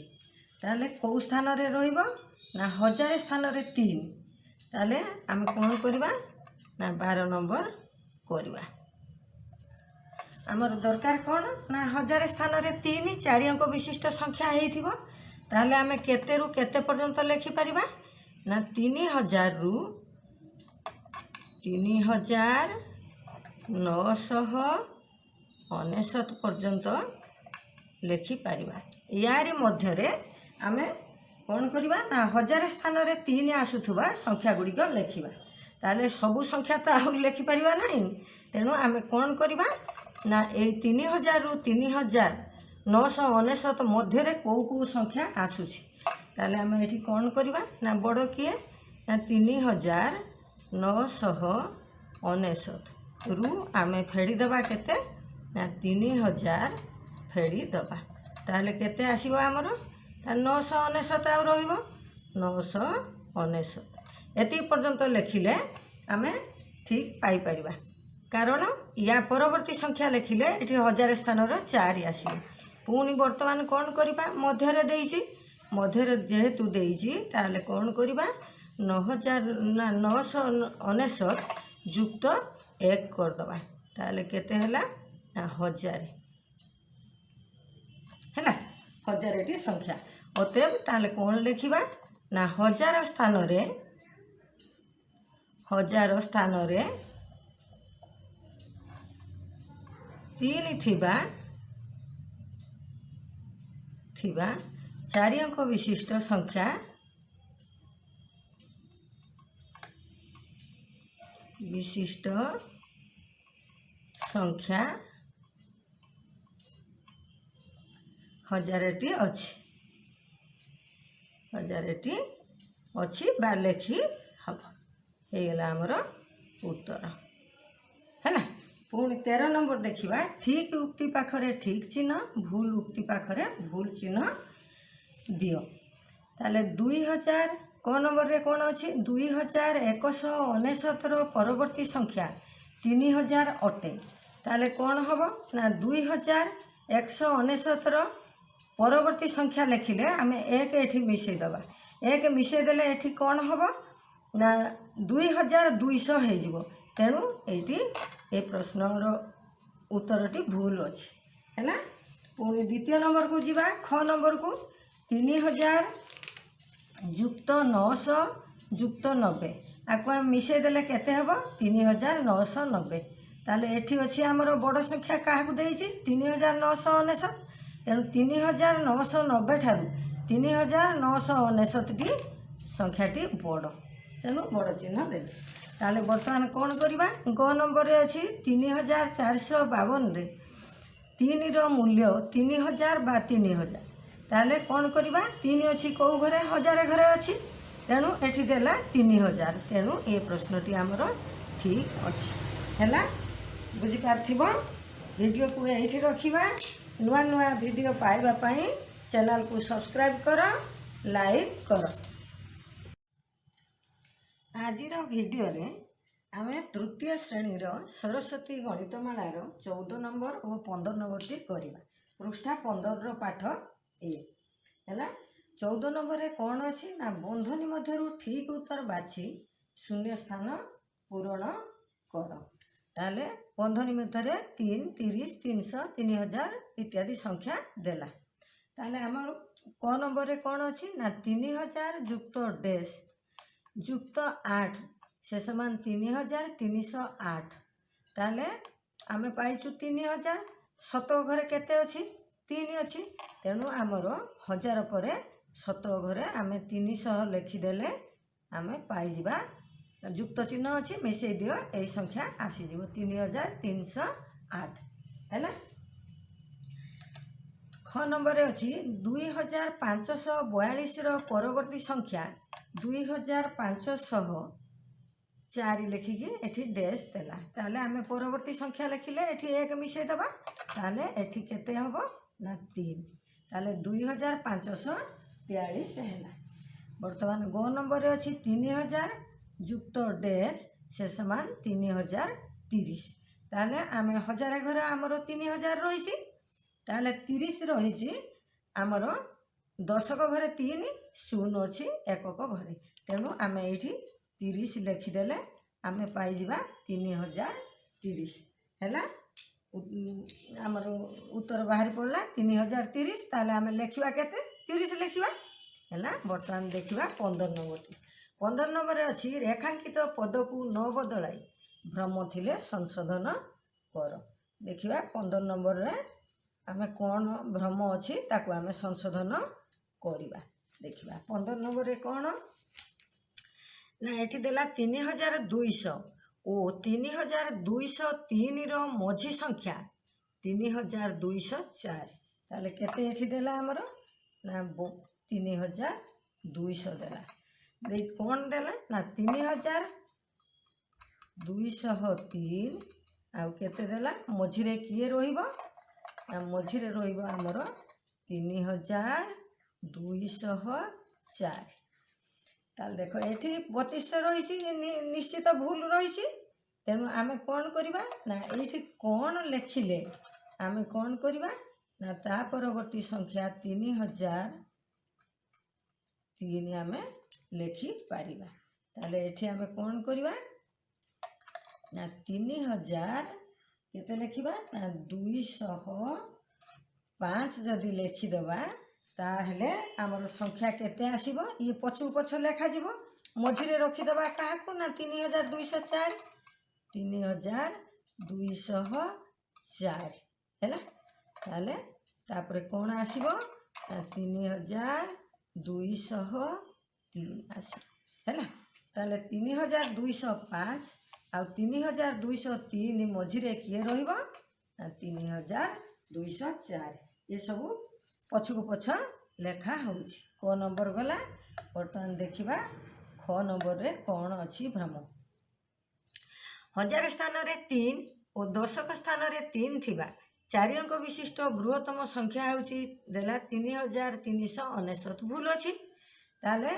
ताले को स्थान रे रहिबो ना 1000 स्थान रे 3। ताले आम कोन करिबा ना 12 नंबर करिबा। आमर दरकार कौन ना 1000 स्थान रे 3 4 अंक विशिष्ट संख्या हेइथिबो। ताले आमे केते रु केते पर्यंत लेखि परिबा ना 3000 रु 3999 पर्यंत लेखि पारिबा। यारी मध्य रे आमे कौन करिबा ना 1000 स्थान रे 3 आसुथुबा संख्या गुडी को लेखिबा। ताले सबु संख्या तो आउ लेखि परिबा नाही, तेनु आमे कौन करिबा ना ए 3000 रु 3999 मध्य रे को संख्या आसुछि। ताले आमे एठी कौन करिबा ना बड़ किए ना 3999 रु आमे फेड़ी दबा केते ना 3000 फेड़ी दबा। ताले केते आसीबो हमरो 999 आउ रहिबो 999। एति पर्यंत लेखिले आमे ठीक पाई परिबा। कारण या परवर्ती संख्या लेखिले एठी 1000 स्थान रो 4 आसीबो। पुनी वर्तमान कौन करिबा मध्य रे देइछि, मध्य रे जेहेतु देइछि ताले कौन करिबा 999 जुक्त 1 कर दबा। ताले केते हला ना 1000 हैला। 1000 एटी संख्या अतएव ताले कौन लेखिबा ना 1000 स्थान रे 3 थिबा 4 अंक विशिष्ट संख्या संख्या 1000 टी अछि। 1000 टी अछि बा लेखि हब हे गेला हमर उत्तर हैला। पुणी 13 नंबर देखिबा, ठीक उक्ति पाखरे ठीक चिन्ह, भूल उक्ति पाखरे भूल चिन्ह दियो। ताले 2000 को नंबर रे कोन अछि 2199 रो परवर्ती संख्या 3000 अटे। ताले कोन हबो ना 2199 रो परवर्ती संख्या लेखिले आमे 1 एठी मिसै दबा। 1 मिसै देले एठी कोन हबो ना 2200 हे जिवो। तेनु एठी ए प्रश्न रो उत्तरटी भूल अछि हैला। पुणी द्वितीय नंबर को जीवा, ख नंबर को 3000 जुक्त 900 जुक्त 90 आको हम मिसै देले केते हबो 3990। ताले एठी अछि हमरो बड़ संख्या काहा को देइछि 3999। तेनु 3990 ठारू 3999 टी संख्याटी बड़, तेनु बड़ चिन्ह देबे। ताले वर्तमान कौन करिबा ग नंबर रे अछि 3452 रे 3 रो मूल्य 3000 बा 3000। ताले कौन करिबा 3 अछि को घरे 1000 घरे अछि, तेनु एठी देला 3000। तेनु ए प्रश्नटी हमरो ठीक अछि हैला। बुझि पारथिबो। वीडियो को एठी रखिबा। नुआ नुआ वीडियो पाइबा पाई चैनल को सब्सक्राइब कर, लाइक कर। आजिर वीडियो रे आमे तृतीय श्रेणी सरस्वती गणितमालार 14 नंबर और 15 नंबर टी करिबा। पृष्ठा 15 रो पाठ ए हैला। 14 नंबर रे कोन अछि ना बंधनी मध्यरु ठीक उत्तर बाछि शून्य स्थान पूरण कर। ताले बंधनी मध्य 3 30 300 3000 इत्यादि संख्या देला। ताले हमर क नंबर रे कोन अछि ना 3000 जुक्त डैश जुक्त 8 से समान 3308। ताले आमे पाइछु 3000 शत घरे केते अछि 3 अछि। तेणु आमर 1000 परे शत घरे आमे 300 लिखिदेले आमे पाइजिबा ଯୁକ୍ତ ଚିହ୍ନ ଅଛି ମିଶାଇ ଦିଅ ଏଇ ସଂଖ୍ୟା ଆସିଯିବ 3308 ହେଲା। ख नंबर ଅଛି 2542 ପରବର୍ତ୍ତୀ ସଂଖ୍ୟା 2504 ଲେଖିକି ଏଠି ଡ୍ୟାସ୍ ଦେଲା। ତାହେଲେ ଆମେ ପରବର୍ତ୍ତୀ ସଂଖ୍ୟା ଲେଖିଲେ ଏଠି 1 ମିଶାଇ ଦେବା, ତାହେଲେ ଏଠି କେତେ ହେବ ନା 3। ତାହେଲେ 2543 ହେଲା। ବର୍ତ୍ତମାନ ଗ ନମ୍ବରରେ ଅଛି 3000 ଯୁକ୍ତ ଡ୍ୟାସ୍ ସେ ସମାନ 3030। ତାହେଲେ ଆମେ ହଜାର ଘରେ ଆମର 3000 ରହିଛି, ତାହେଲେ 30 ରହିଛି ଆମର ଦଶକ ଘରେ 3 ଶୂନ ଅଛି ଏକକ ଘରେ, ତେଣୁ ଆମେ ଏଇଠି 30 ଲେଖିଦେଲେ ଆମେ ପାଇଯିବା 3030 ହେଲା। ଆମର ଉତ୍ତର ବାହାରି ପଡ଼ିଲା 3030। ତାହେଲେ ଆମେ ଲେଖିବା କେତେ 30 ଲେଖିବା ହେଲା। ବର୍ତ୍ତମାନ ଦେଖିବା 15 ନମ୍ବରଟି। 15 ନମ୍ବରରେ ଅଛି ରେଖାଙ୍କିତ ପଦକୁ ନ ବଦଳାଇ ଭ୍ରମ ଥିଲେ ସଂଶୋଧନ କର। ଦେଖିବା 15 ନମ୍ବରରେ ଆମେ କ'ଣ ଭ୍ରମ ଅଛି ତାକୁ ଆମେ ସଂଶୋଧନ କରିବା। ଦେଖିବା 15 ନମ୍ବରରେ କ'ଣ ନା ଏଠି ଦେଲା 3200 ଓ 3203ର ମଝି ସଂଖ୍ୟା 3204। ତାହେଲେ କେତେ ଏଠି ଦେଲା ଆମର ନା 3200 ଦେଲା। କ'ଣ ଦେଲା ନା 3203 ଆଉ କେତେ ଦେଲା ମଝିରେ କିଏ ରହିବ ନା ମଝିରେ ରହିବ ଆମର 3204। ତାହେଲେ ଦେଖ ଏଠି 3200 ରହିଛି, ନିଶ୍ଚିତ ଭୁଲ ରହିଛି, ତେଣୁ ଆମେ କ'ଣ କରିବା ନା ଏଇଠି କ'ଣ ଲେଖିଲେ ଆମେ କ'ଣ କରିବା ନା ତା ପରବର୍ତ୍ତୀ ସଂଖ୍ୟା 3003 ଆମେ ଲେଖିପାରିବା। ତାହେଲେ ଏଠି ଆମେ କ'ଣ କରିବା ନା 3000 କେତେ ଲେଖିବା ନା 205 ଯଦି ଲେଖିଦେବା ତାହେଲେ ଆମର ସଂଖ୍ୟା କେତେ ଆସିବ, ଇଏ ପଛକୁ ପଛ ଲେଖାଯିବ, ମଝିରେ ରଖିଦେବା କାହାକୁ ନା 3204 3204 ହେଲା। ତାହେଲେ ତାପରେ କ'ଣ ଆସିବ ନା 3203 ଆସିବ ହେଲା। ତାହେଲେ 3205 ଆଉ 3203 ମଝିରେ କିଏ ରହିବ ନା 3204। ଏସବୁ ପଛକୁ ପଛ ଲେଖା ହେଉଛି। କ ନମ୍ବର ଗଲା। ବର୍ତ୍ତମାନ ଦେଖିବା ଖ ନମ୍ବରରେ କ'ଣ ଅଛି ଭ୍ରମ। 1000 ସ୍ଥାନରେ 3 ଓ ଦଶକ ସ୍ଥାନରେ 3 ଥିବା 4 ଅଙ୍କ ବିଶିଷ୍ଟ ବୃହତ୍ତମ ସଂଖ୍ୟା ହେଉଛି ଦେଲା 3399। ଭୁଲ ଅଛି। ତାହେଲେ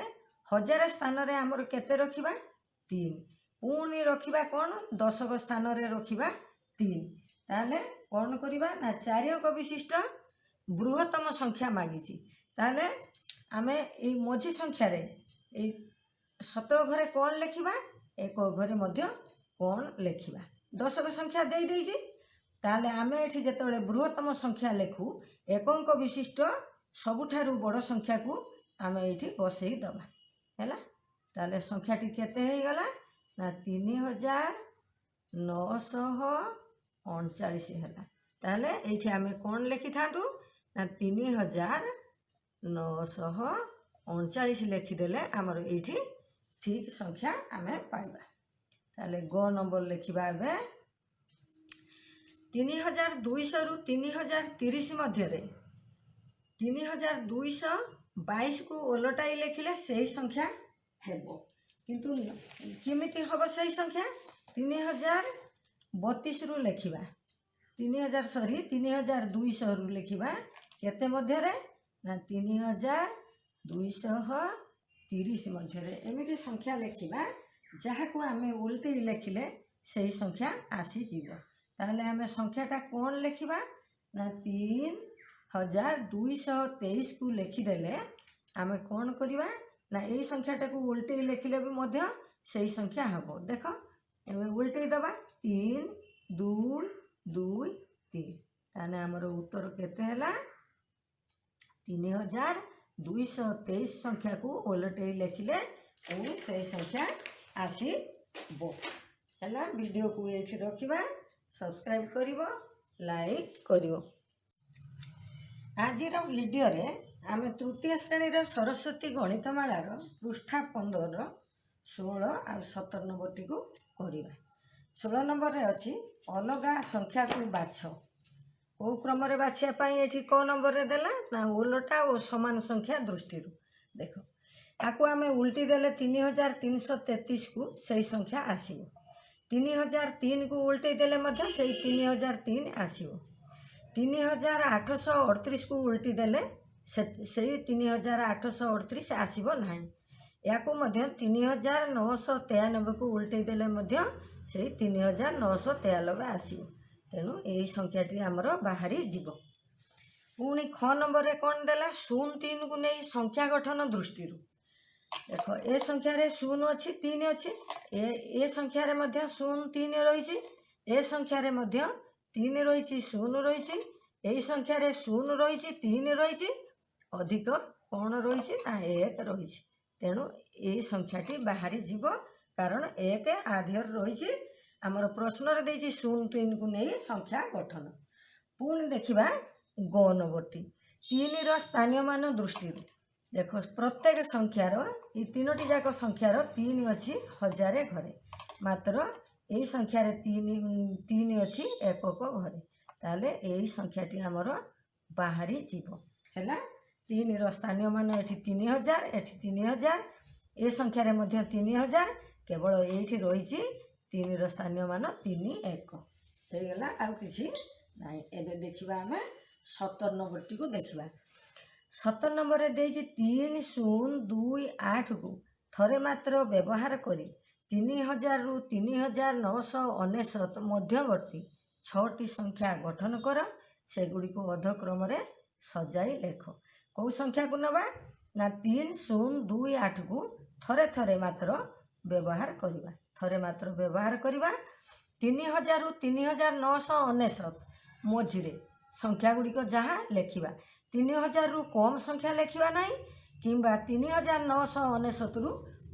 1000 ସ୍ଥାନରେ ଆମର କେତେ ରଖିବା 3, ପୁଣି ରଖିବା କ'ଣ ଦଶକ ସ୍ଥାନରେ ରଖିବା 3। ତାହେଲେ କ'ଣ କରିବା ନା 4 ଅଙ୍କ ବିଶିଷ୍ଟ ବୃହତ୍ତମ ସଂଖ୍ୟା ମାଗିଛି। ତାହେଲେ ଆମେ ଏଇ ମଝି ସଂଖ୍ୟାରେ ଏଇ ଶତକ ଘରେ କ'ଣ ଲେଖିବା, ଏକକ ଘରେ ମଧ୍ୟ କ'ଣ ଲେଖିବା। ଦଶକ ସଂଖ୍ୟା ଦେଇଛି, ତାହେଲେ ଆମେ ଏଠି ଯେତେବେଳେ ବୃହତ୍ତମ ସଂଖ୍ୟା ଲେଖୁ ଏକ ଅଙ୍କ ବିଶିଷ୍ଟ ସବୁଠାରୁ ବଡ଼ ସଂଖ୍ୟାକୁ ଆମେ ଏଇଠି ବସେଇ ଦେବା ହେଲା। ତାହେଲେ ସଂଖ୍ୟାଟି କେତେ ହେଇଗଲା ନା 3939 ହେଲା। ତାହେଲେ ଏଇଠି ଆମେ କ'ଣ ଲେଖିଥାନ୍ତୁ ନା 3939 ଲେଖିଦେଲେ ଆମର ଏଇଠି ଠିକ୍ ସଂଖ୍ୟା ଆମେ ପାଇବା। ତାହେଲେ ଗ ନମ୍ବର ଲେଖିବା ଏବେ 3200ରୁ 3030 ମଧ୍ୟରେ 3222କୁ ଓଲଟାଇ ଲେଖିଲେ ସେହି ସଂଖ୍ୟା ହେବ। କିନ୍ତୁ କେମିତି ହେବ ସେହି ସଂଖ୍ୟା 3032ରୁ ଲେଖିବା 3200ରୁ ଲେଖିବା କେତେ ମଧ୍ୟରେ ନା 3230 ମଧ୍ୟରେ। ଏମିତି ସଂଖ୍ୟା ଲେଖିବା ଯାହାକୁ ଆମେ ଓଲଟେଇ ଲେଖିଲେ ସେହି ସଂଖ୍ୟା ଆସିଯିବ। ତାହେଲେ ଆମେ ସଂଖ୍ୟାଟା କ'ଣ ଲେଖିବା ନା 3223କୁ ଲେଖିଦେଲେ ଆମେ କ'ଣ କରିବା ନା ଏଇ ସଂଖ୍ୟାଟାକୁ ଓଲଟେଇ ଲେଖିଲେ ବି ମଧ୍ୟ ସେହି ସଂଖ୍ୟା ହେବ। ଦେଖ ଏବେ ଓଲଟେଇ ଦେବା 3 2 2 3। ତାହେଲେ ଆମର ଉତ୍ତର କେତେ ହେଲା 3223 ସଂଖ୍ୟାକୁ ଓଲଟେଇ ଲେଖିଲେ ପୁଣି ସେହି ସଂଖ୍ୟା ଆସିବ ହେଲା। ଭିଡ଼ିଓକୁ ଏଇଠି ରଖିବା, ସବସ୍କ୍ରାଇବ୍ କରିବ, ଲାଇକ୍ କରିବ। ଆଜିର ଭିଡ଼ିଓରେ ଆମେ ତୃତୀୟ ଶ୍ରେଣୀର ସରସ୍ୱତୀ ଗଣିତମାଳାର ପୃଷ୍ଠା 15 16 ଆଉ 17 ନମ୍ବରଟି को କରିବା। 16 नंबर रे अछि अलगा संख्या को बाछ। को क्रम रे बाछिया पई एठी को नंबर रे देला ना उलटा और समान संख्या दृष्टि देखो ताकू आमे उल्टी देले 3333 को सही संख्या आसीबो। 3003 को उल्टी देले मध्य सही 3003 आसीबो। 3838 को उल्टी देले सही 3838 आसीबो नाही। या को मध्य 3993 को उल्टी देले मध्य सही 3993 आसीबो। तेणु यही संख्याटी आमर बाहरी जीव। पुणी ख नंबर रे कौन देला 03 को नहीं संख्या गठन दृष्टि देखो ए संख्या रे 0 अच्छी 3 अच्छी ए संख्या रे मध्य 0 3 रही ए संख्या रे मध्य 3 रही 0 रही यही संख्या रे 0 रही 3 रही अधिक कौन रही ना 1 रही। तेणु यही संख्याटी बाहरी जीव कारण 1 आधिर रही आमर प्रश्न रे देछि 03 को नहीं संख्या गठन। पुणी देखिबा ग नंबरटी 3 रो स्थानीय मान दृष्टि देखो प्रत्येक संख्यार ये तीनोटी जाक संख्यार 3 अच्छी 1000 घरे मात्र यही संख्यार 3 अच्छी एकक घरे ताले यही संख्याटी आमर बाहरी जीव है। 3 रो स्थानीय मान एठी 3000 एठी 3000 ए संख्यार मध्य 3000 केवल एठी रही 3 रो स्थानीय मान 3 1 हो गला आउ किछि नाही। एबे देखिबा हमें 17 नंबरटी को देखिबा। 17 नंबर रे देछि 3028 को थरे मात्र व्यवहार करी 3000 रु 3999 मध्यवर्ती 6टी संख्या गठन कर सेगुड़ी को अधक्रम रे सजाई लेख। कौ संख्या को नबा ना 3028 को थरे थरे मात्र व्यवहार करिबा। थरे मात्र व्यवहार करिबा 3000 रु 3999 मझिरे संख्या गुड़ी को जहाँ लेखिबा 3000 रु कम संख्या लेखिबा नहीं किंबा 3999 रु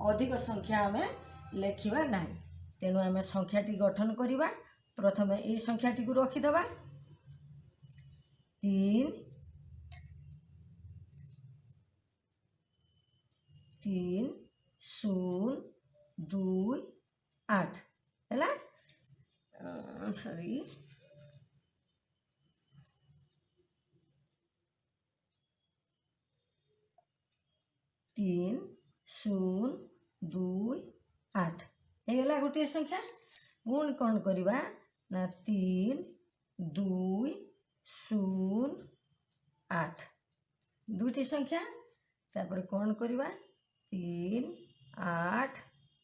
अधिक संख्या आमे लेखिबा नहीं। तेणु आमे संख्याटी गठन करिबा। प्रथमे एई संख्याटी को रखी दबा 3 3 0 2 8 हैला सॉरी 3 0 2 8 ହେଇଗଲା गोटे संख्या। गुण कौन करवा ना 3 2 0 8 दुटी संख्या तापर कौन करवा 3 8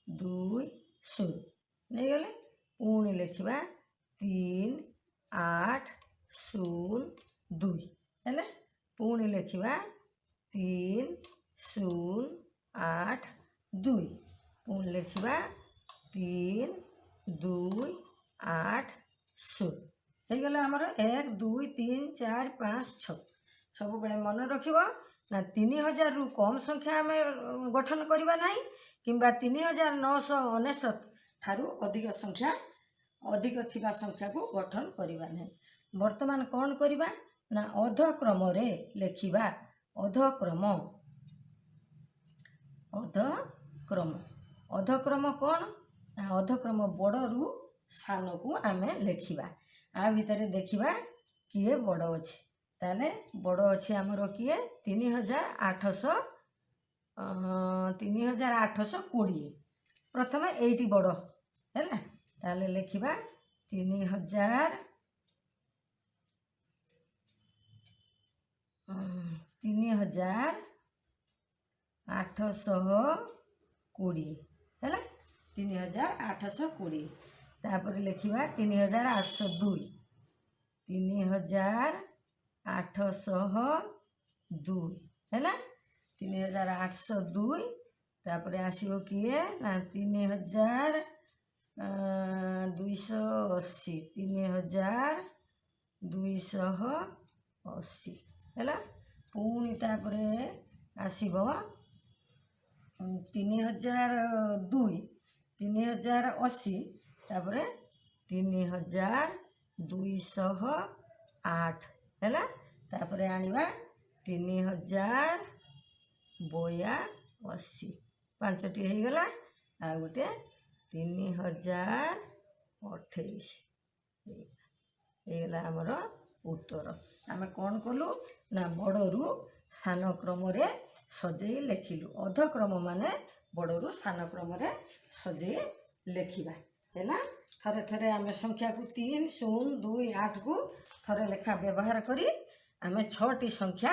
2 0 नहीं गले पुणी लिखा 3 8 0 2 है पुणी लिखा 3 0 8 2 पुणी लिखा 3 2 8 0 ହେଇଗଲା ଆମର 1 2 3 4 5 6 सब बेले मन रखिबो ना 3000 रु कम संख्या आम गठन करवा नहीं किंबा 3999 ठारू अधिक संख्या अधिक थिबा संख्या को गठन करवा नहीं। वर्तमान कौन करवा ना अधक्रम रे लेखिबा। अधक्रम अधक्रम अधक्रम कौन ना अधक्रम बड़ रु सान को आम लेखिबा। आ भितर देखिबा किए बड़ अच्छे ताले बड़ अच्छे आमर किए 3820 प्रथम एटी बड़ है ताले लिखा 3820 है 3820 तापर लिखा 3802 3802 है 3802 तापर आसो किए ना 3280 3280 है पुणी तापर आसो 3002 3080 तापर 3208 है तापर आनिबा 3082 पांचटी हो गला ଆଉ ଗୋଟେ 3028 ହେଇଗଲା ଆମର ଉତ୍ତର। ଆମେ କ'ଣ କଲୁ ନା ବଡ଼ରୁ ସାନ କ୍ରମରେ ସଜେଇ ଲେଖିଲୁ। ଅଧ କ୍ରମ ମାନେ ବଡ଼ରୁ ସାନ କ୍ରମରେ ସଜେଇ ଲେଖିବା ହେଲା। ଥରେ ଥରେ ଆମେ ସଂଖ୍ୟାକୁ 3, 0, 2, 8କୁ ଥରେ ଲେଖା ବ୍ୟବହାର କରି ଆମେ 6ଟି ସଂଖ୍ୟା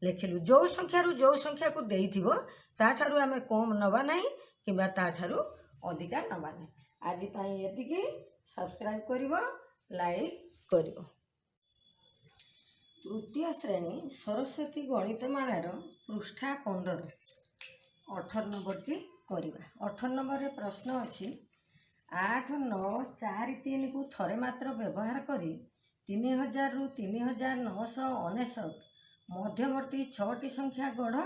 ଲେଖିଲୁ। ଯେଉଁ ସଂଖ୍ୟାରୁ ଯେଉଁ ସଂଖ୍ୟାକୁ ଦେଇଥିବ ତାଠାରୁ ଆମେ କମ୍ ନେବା ନାହିଁ କିମ୍ବା ତାଠାରୁ ଅଧିକା ନେବା ନାହିଁ। ଆଜି ପାଇଁ ଏତିକି। ସବସ୍କ୍ରାଇବ୍ କରିବ, ଲାଇକ୍ କରିବ। ତୃତୀୟ ଶ୍ରେଣୀ ସରସ୍ୱତୀ ଗଣିତମାଳାର ପୃଷ୍ଠା 15 18 ନମ୍ବରଟି କରିବା। 18 ନମ୍ବରରେ ପ୍ରଶ୍ନ ଅଛି 8, 9, 4, 3କୁ ଥରେ ମାତ୍ର ବ୍ୟବହାର କରି 3000ରୁ 3999 ମଧ୍ୟବର୍ତ୍ତୀ 6ଟି ସଂଖ୍ୟା ଗଢ଼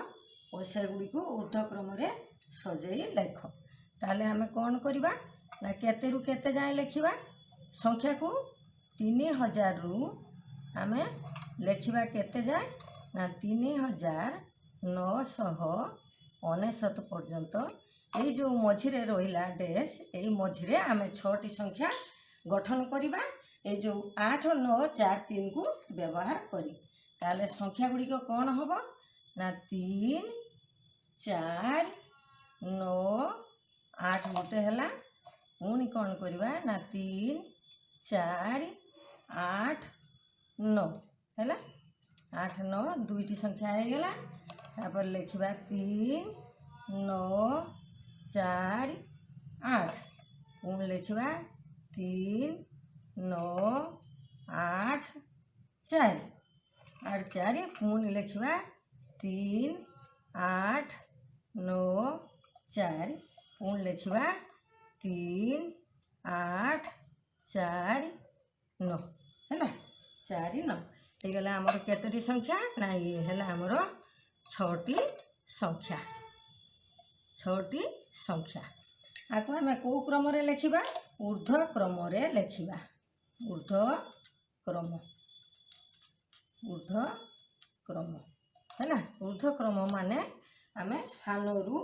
ଓ ସେଗୁଡ଼ିକୁ ଊର୍ଦ୍ଧ୍ୱକ୍ରମରେ ସଜେଇ ଲେଖ। ତାହେଲେ ଆମେ କ'ଣ କରିବା ନା କେତେରୁ କେତେ ଯାଏଁ ଲେଖିବା? ସଂଖ୍ୟାକୁ 3000ରୁ ଆମେ ଲେଖିବା କେତେ ଯାଏଁ ନା 3999 ପର୍ଯ୍ୟନ୍ତ। ଏଇ ଯେଉଁ ମଝିରେ ରହିଲା ଡେସ୍, ଏଇ ମଝିରେ ଆମେ 6ଟି ସଂଖ୍ୟା ଗଠନ କରିବା ଏଇ ଯେଉଁ 8, 9, 4, 3କୁ ବ୍ୟବହାର କରି। ତାହେଲେ ସଂଖ୍ୟା ଗୁଡ଼ିକ କ'ଣ ହେବ ନା 3, 4, 9, 8 ଗୋଟେ ହେଲା। ପୁଣି କ'ଣ କରିବା ନା 3, 4, 8, 9 ହେଲା। 8, 9 ଦୁଇଟି ସଂଖ୍ୟା ହେଇଗଲା। ତାପରେ ଲେଖିବା 3, 9, 4, 8। ପୁଣି ଲେଖିବା 3, 9, 8, 4 8, 4। ପୁଣି ଲେଖିବା 3, 8, 9, 4। ପୁଣି ଲେଖିବା 3, 8, 4, 9 ହେଲା। 4, 9 ହେଇଗଲା ଆମର କେତୋଟି ସଂଖ୍ୟା ନା ଇଏ ହେଲା ଆମର 6ଟି ସଂଖ୍ୟା। 6ଟି ସଂଖ୍ୟା। ଆକୁ ଆମେ କେଉଁ କ୍ରମରେ ଲେଖିବା? ଊର୍ଦ୍ଧ୍ୱ କ୍ରମରେ ଲେଖିବା। ଊର୍ଦ୍ଧ୍ୱକ୍ରମ ହେଲା। ଊର୍ଦ୍ଧ୍ୱକ୍ରମ ମାନେ ଆମେ ସାନରୁ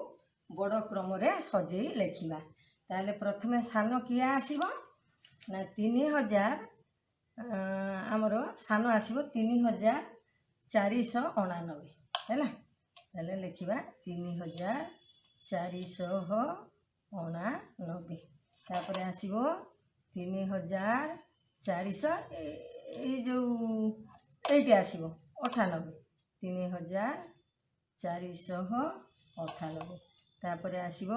ବଡ଼ କ୍ରମରେ ସଜେଇ ଲେଖିବା। ତାହେଲେ ପ୍ରଥମେ ସାନ କିଏ ଆସିବ ନା 3000। ଆମର ସାନ ଆସିବ 3499 ହେଲା। ତାହେଲେ ଲେଖିବା 3499। ତାପରେ ଆସିବ 3400 ଏଇ ଯେଉଁ ଏଇଠି ଆସିବ 98। 3498। ତାପରେ ଆସିବ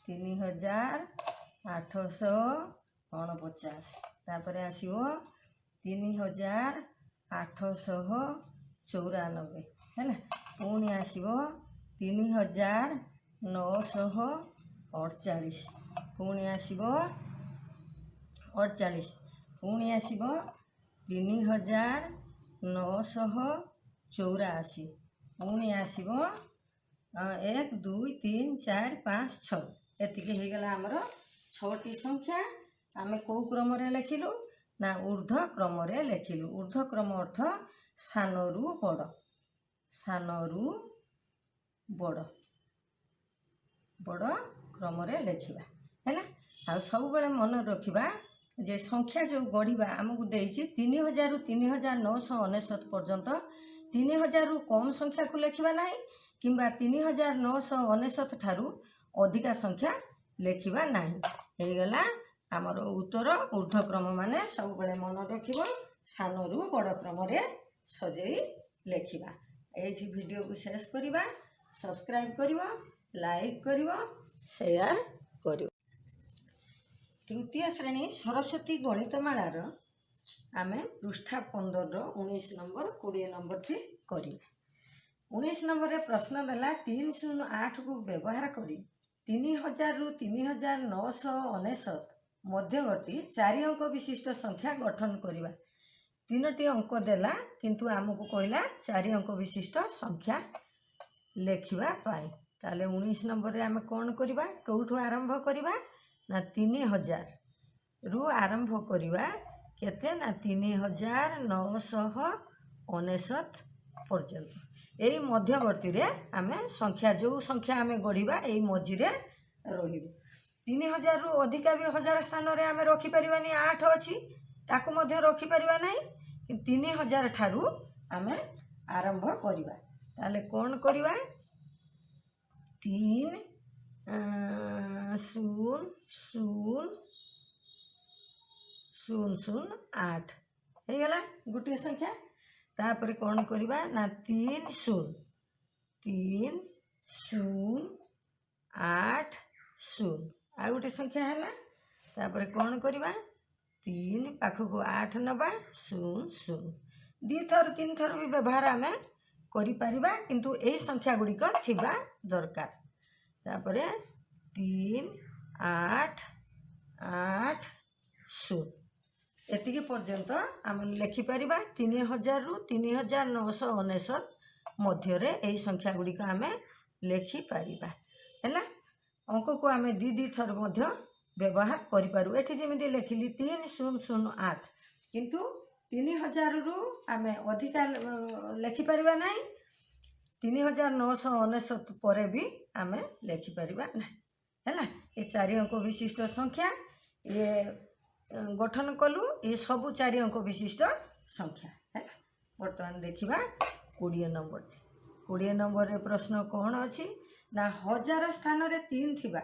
3849। ତାପରେ ଆସିବ 3894 ହେଲା। ପୁଣି ଆସିବ 3948। ପୁଣି ଆସିବ 48। ପୁଣି ଆସିବ 3984। ପୁଣି ଆସିବ 1, 2, 3, 4, 5, 6। ଏତିକି ହେଇଗଲା ଆମର 6ଟି ସଂଖ୍ୟା। ଆମେ କେଉଁ କ୍ରମରେ ଲେଖିଲୁ ନା ଊର୍ଦ୍ଧ୍ୱ କ୍ରମରେ ଲେଖିଲୁ। ଊର୍ଦ୍ଧ୍ୱ କ୍ରମ ଅର୍ଥ ସାନରୁ ବଡ଼। ସାନରୁ ବଡ଼ କ୍ରମରେ ଲେଖିବା ହେଲା। ଆଉ ସବୁବେଳେ ମନେ ରଖିବା ଯେ ସଂଖ୍ୟା ଯେଉଁ ଗଢ଼ିବା ଆମକୁ ଦେଇଛି 3000ରୁ 3999 ପର୍ଯ୍ୟନ୍ତ। 3000ରୁ କମ୍ ସଂଖ୍ୟାକୁ ଲେଖିବା ନାହିଁ କିମ୍ବା 3999 ଠାରୁ ଅଧିକା ସଂଖ୍ୟା ଲେଖିବା ନାହିଁ। ହେଇଗଲା ଆମର ଉତ୍ତର। ଊର୍ଦ୍ଧ୍ୱକ୍ରମ ମାନେ ସବୁବେଳେ ମନେ ରଖିବ ସାନରୁ ବଡ଼ କ୍ରମରେ ସଜେଇ ଲେଖିବା। ଏଇଠି ଭିଡ଼ିଓକୁ ଶେଷ କରିବା। ସବସ୍କ୍ରାଇବ୍ କରିବ, ଲାଇକ୍ କରିବ, ସେୟାର କରିବ। ତୃତୀୟ ଶ୍ରେଣୀ ସରସ୍ୱତୀ ଗଣିତମାଳାର ଆମେ ପୃଷ୍ଠା 15ର 19 ନମ୍ବର 20 ନମ୍ବରଟି କରିବା। 19 ନମ୍ବରରେ ପ୍ରଶ୍ନ ଦେଲା 308କୁ ବ୍ୟବହାର କରି 3000ରୁ 3999 ମଧ୍ୟବର୍ତ୍ତୀ 4 ଅଙ୍କ ବିଶିଷ୍ଟ ସଂଖ୍ୟା ଗଠନ କରିବା। 3ଟି ଅଙ୍କ ଦେଲା କିନ୍ତୁ ଆମକୁ କହିଲା 4 ଅଙ୍କ ବିଶିଷ୍ଟ ସଂଖ୍ୟା ଲେଖିବା ପାଇଁ। ତାହେଲେ 19 ନମ୍ବରରେ ଆମେ କ'ଣ କରିବା? କେଉଁଠୁ ଆରମ୍ଭ କରିବା ନା 3000ରୁ ଆରମ୍ଭ କରିବା। କେତେ ନା 3999 ପର୍ଯ୍ୟନ୍ତ। ଏଇ ମଧ୍ୟବର୍ତ୍ତୀରେ ଆମେ ସଂଖ୍ୟା ଯେଉଁ ସଂଖ୍ୟା ଆମେ ଗଢ଼ିବା ଏଇ ମଝିରେ ରହିବୁ। 3000 रु अधिका भी 1000 स्थान रे आमे रखी परिबानी 8 अछि ताकू मध्ये रखी परिबा नाही 3000 ठारू आमे आरंभ करिबा ताले कोन करिबा 3 0 0 0 0 8 हे गला गुटी संख्या तापर कोन करिबा ना 3 0 3 0 8 0 आ गोटे संख्या है तापर कौन करवा 3 पाखक 8 नबा 0 0 दी थर 3 थर भी व्यवहार आम करिपरिबा किंतु एई संख्या गुड़िक थिबा दरकार तापर 3 8 8 0 एतिकी पर्यंत आम लिखिपर 3000 रु 3999 मध्य एई संख्या गुड़िक आम लिखिपर है अंक को आम दी थर मध्य व्यवहार करूँ एटी जमी लिखिली 3008 किंतु 3000 रु आम अधिका लिखिपर ना 3999 पर भी आम लिखिपर ना है ये 4 अंक विशिष्ट संख्या ये गठन कलु ये सबू 4 अंक विशिष्ट संख्या है। बर्तमान देखा 20 नंबर 20 नंबर प्रश्न कौन अच्छी ना 1000 स्थान रे 3 थिबा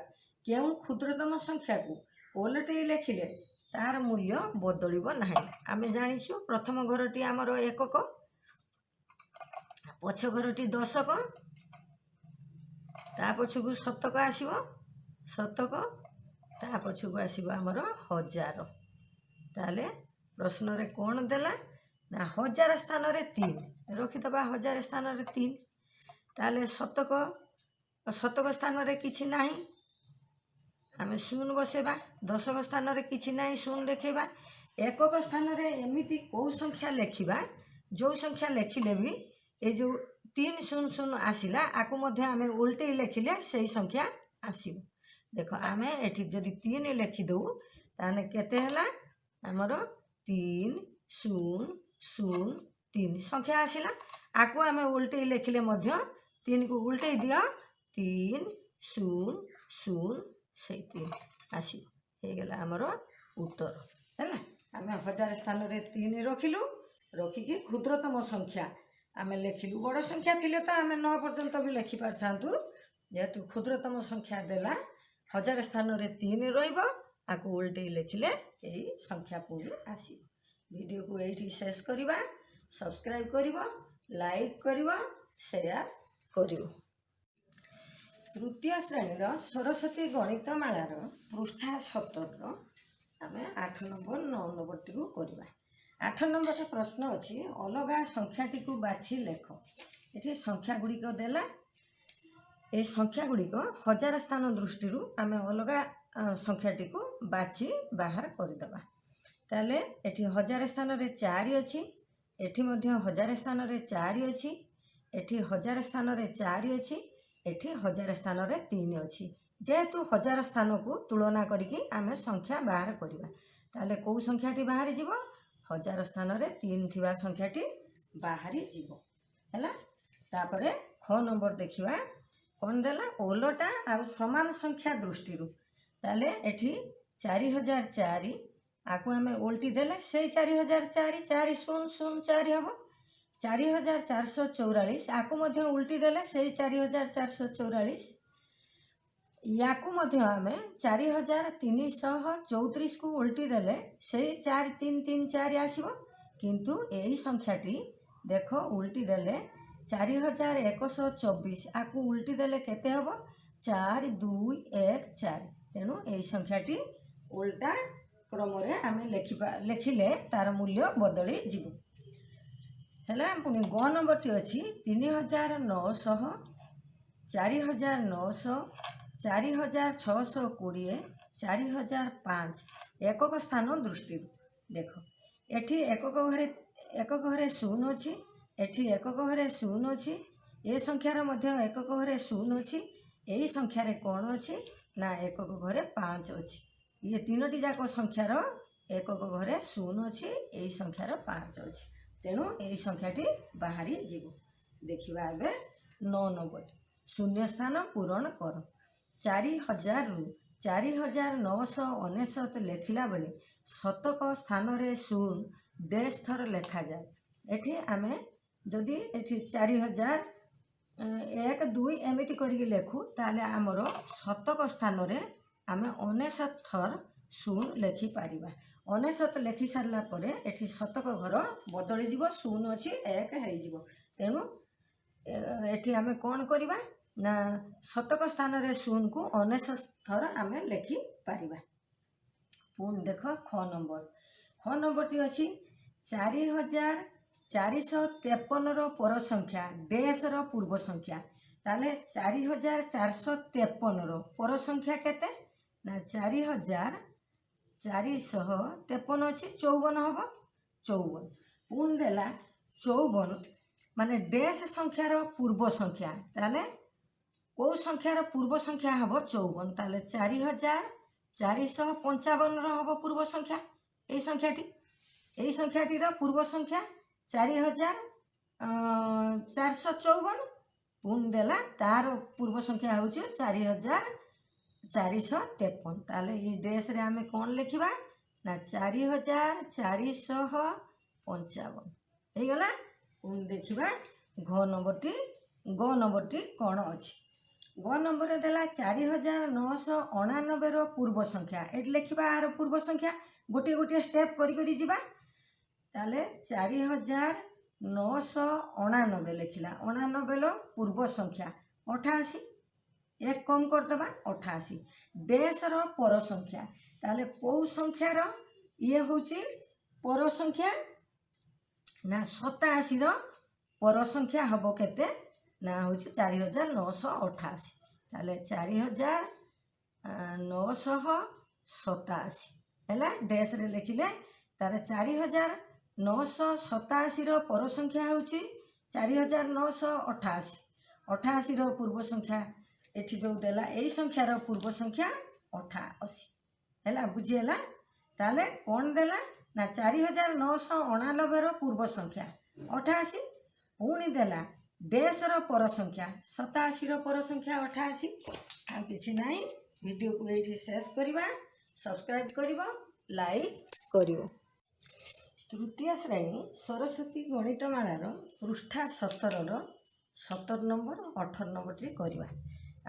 केउ क्षुद्रतम संख्या को ओलटे लिखिले तार मूल्य बदलिबो नाही आमे जानिछु प्रथम घरटी आमर एकक पछ घरटी दशक ता पछकु शतक आसीबो शतक ता पछकु आसीबो आमर 1000 ताले प्रश्न रे कोन देला ना 1000 स्थान रे 3 रखि दबा 1000 स्थान रे 3 ताले शतक शतक स्थान रे किछि नाही आमे शून्य बसेबा दशक स्थान रे किछि नाही शून्य लिखेबा एकक स्थान रे एमिति को संख्या लिखिबा जो संख्या लिखिले भी ए जो 300 आसिला आकु मध्ये आमे उल्टे लिखिले सही संख्या आसीबो देखो आमे एठी जदि 3 लिखि दउ ताने केते हला हमर 3 0 0 3 संख्या आसिला आकु आमे उल्टे लिखिले मध्ये 3 को उल्टे दिया 3 0 0 से 3 आसी हे गला हमर उत्तर है आम 1000 स्थान रे 3 रखिलु रखिकी क्षुद्रतम संख्या आम लिखिलु बड़ संख्या थिले तो आम 9 पर्यंत भी लिखि पारथांतु जेहेतु क्षुद्रतम संख्या देला 1000 स्थान रे 3 रहिबो आकु उल्टे लिखिले एही संख्या पूरी आसी वीडियो को एठी शेष करिबा सब्सक्राइब करिबो लाइक करिबो शेयर करिबो तृतीय श्रेणीर सरस्वती गणितमालार पृष्ठा 17 आम 8 नंबर 9 नंबर टी करवा 8 नंबर प्रश्न अच्छी अलगा संख्याटी को बाछि लेख ये संख्या गुड़िक देला ये संख्या गुड़िक 1000 स्थान दृष्टि आम अलगा संख्याटी को बाछि बाहर करदे ताले एठी 1000 स्थान रे 4 अच्छी एठी मध्य 1000 स्थान रे 4 अच्छी एठी 1000 स्थान रे 4 अच्छी एठी 1000 स्थान रे 3 अच्छी जेहेतु 1000 स्थान को तुलना करिकी आमे संख्या बाहर करिबा ताले को संख्याटी बाहरी जीवो 1000 स्थान रे 3 थिबा संख्याटी बाहरी जीवो हैला तापरे ख नंबर देखिबा कोन देला ओलटा आ समान संख्या दृष्टि ताले एठी 4004 आकु आमे उल्टी देले से 4004 4 0 0 4 हबो 4444 आकु मध्य उल्टी देले से 4444 याकु मध्य आमे 4334 को उल्टी देले से 4334 आसीबो किंतु एही संख्याटी देखो उल्टी देले 4124 आकु उल्टी देले केते हबो 4 2 1 4 तेणु एही संख्याटी उल्टा क्रम रे आमे लिखिले तार मूल्य बदली जीवो है पुणी ग नंबर टी अच्छी 3900 4900 4620 4005 एकक स्थान दृष्टि देख एठी एकक घरे 0 अच्छी एठी एकक घरे 0 अच्छी ए संख्यार मध्य एकक घरे 0 अच्छी यही संख्यार कौन अच्छी ना एकक घरे 5 अच्छी ये तीनोटी जाक संख्यार एकक घरे 0 अच्छी यही संख्यार 5 अच्छी तेणु यही संख्याटी बाहरी जीव देखा एवं 9 नंबर शून्य स्थान पूरण कर 4000 रु 4999 ଲେଖିଲା ବେଳେ ଶତକ ସ୍ଥାନରେ ଶୂନ ଡେସ୍ ଥର ଲେଖାଯାଏ। ଏଠି ଆମେ ଯଦି ଏଠି 4000 1 2 ଏମିତି କରିକି ଲେଖୁ ତାହେଲେ ଆମର ଶତକ ସ୍ଥାନରେ ଆମେ 99 ଥର ଶୂନ ଲେଖିପାରିବା। 99 ଲେଖି ସାରିଲା ପରେ ଏଠି ଶତକ ଘର ବଦଳିଯିବ, ଶୂନ ଅଛି 1 ହେଇଯିବ। ତେଣୁ ଏଠି ଆମେ କ'ଣ କରିବା ନା ଶତକ ସ୍ଥାନରେ ଶୂନକୁ 99 ଥର ଆମେ ଲେଖିପାରିବା। ପୁଣି ଦେଖ ଖ ନମ୍ବରଟି ଅଛି 4453ର ପର ସଂଖ୍ୟା ଡେସ୍ର ପୂର୍ବ ସଂଖ୍ୟା। ତାହେଲେ 4453ର ପର ସଂଖ୍ୟା କେତେ ନା 4453 ଅଛି 54 ହେବ 54। ପୁଣି ଦେଲା 54 ମାନେ ଡେସ୍ ସଂଖ୍ୟାର ପୂର୍ବ ସଂଖ୍ୟା। ତାହେଲେ କେଉଁ ସଂଖ୍ୟାର ପୂର୍ବ ସଂଖ୍ୟା ହେବ 54। ତାହେଲେ 4455ର ହେବ ପୂର୍ବ ସଂଖ୍ୟା ଏଇ ସଂଖ୍ୟାଟିର ପୂର୍ବ ସଂଖ୍ୟା 4454। ପୁଣି ଦେଲା ତାର ପୂର୍ବ ସଂଖ୍ୟା ହେଉଛି 4453। ତାହେଲେ ଏଇ ଡେସ୍ରେ ଆମେ କ'ଣ ଲେଖିବା ନା 4455 ହେଇଗଲା। ପୁଣି ଦେଖିବା ଗ ନମ୍ବରଟି କ'ଣ ଅଛି। ଗ ନମ୍ବରରେ ଦେଲା 4999ର ପୂର୍ବ ସଂଖ୍ୟା। ଏଠି ଲେଖିବା ଆର ପୂର୍ବ ସଂଖ୍ୟା, ଗୋଟିଏ ଷ୍ଟେପ୍ କରି ଯିବା। ତାହେଲେ 4999 ଲେଖିଲା, 99ର ପୂର୍ବ ସଂଖ୍ୟା 88, 1 କମ୍ କରିଦେବା 88। ଡେସ୍ର ପର ସଂଖ୍ୟା, ତାହେଲେ କେଉଁ ସଂଖ୍ୟାର ଇଏ ହେଉଛି ପର ସଂଖ୍ୟା ନା 87ର ପର ସଂଖ୍ୟା ହେବ କେତେ ନା ହେଉଛି 4988। ତାହେଲେ 4987 ହେଲା। ଡେସ୍ରେ ଲେଖିଲେ ତାର 4987ର ପର ସଂଖ୍ୟା ହେଉଛି 4988। 88ର ପୂର୍ବ ସଂଖ୍ୟା ଏଠି ଯେଉଁ ଦେଲା ଏଇ ସଂଖ୍ୟାର ପୂର୍ବ ସଂଖ୍ୟା 88 ହେଲା। ବୁଝିହେଲା। ତାହେଲେ କ'ଣ ଦେଲା ନା 4999ର ପୂର୍ବ ସଂଖ୍ୟା 88। ପୁଣି ଦେଲା ଡେସ୍ର ପର ସଂଖ୍ୟା 87ର ପର ସଂଖ୍ୟା 88। ଆଉ କିଛି ନାହିଁ। ଭିଡ଼ିଓକୁ ଏଇଠି ଶେଷ କରିବା। ସବସ୍କ୍ରାଇବ୍ କରିବ, ଲାଇକ୍ କରିବ। ତୃତୀୟ ଶ୍ରେଣୀ ସରସ୍ୱତୀ ଗଣିତମାଳାର ପୃଷ୍ଠା 17ର 17 ନମ୍ବର 18 ନମ୍ବରଟି କରିବା।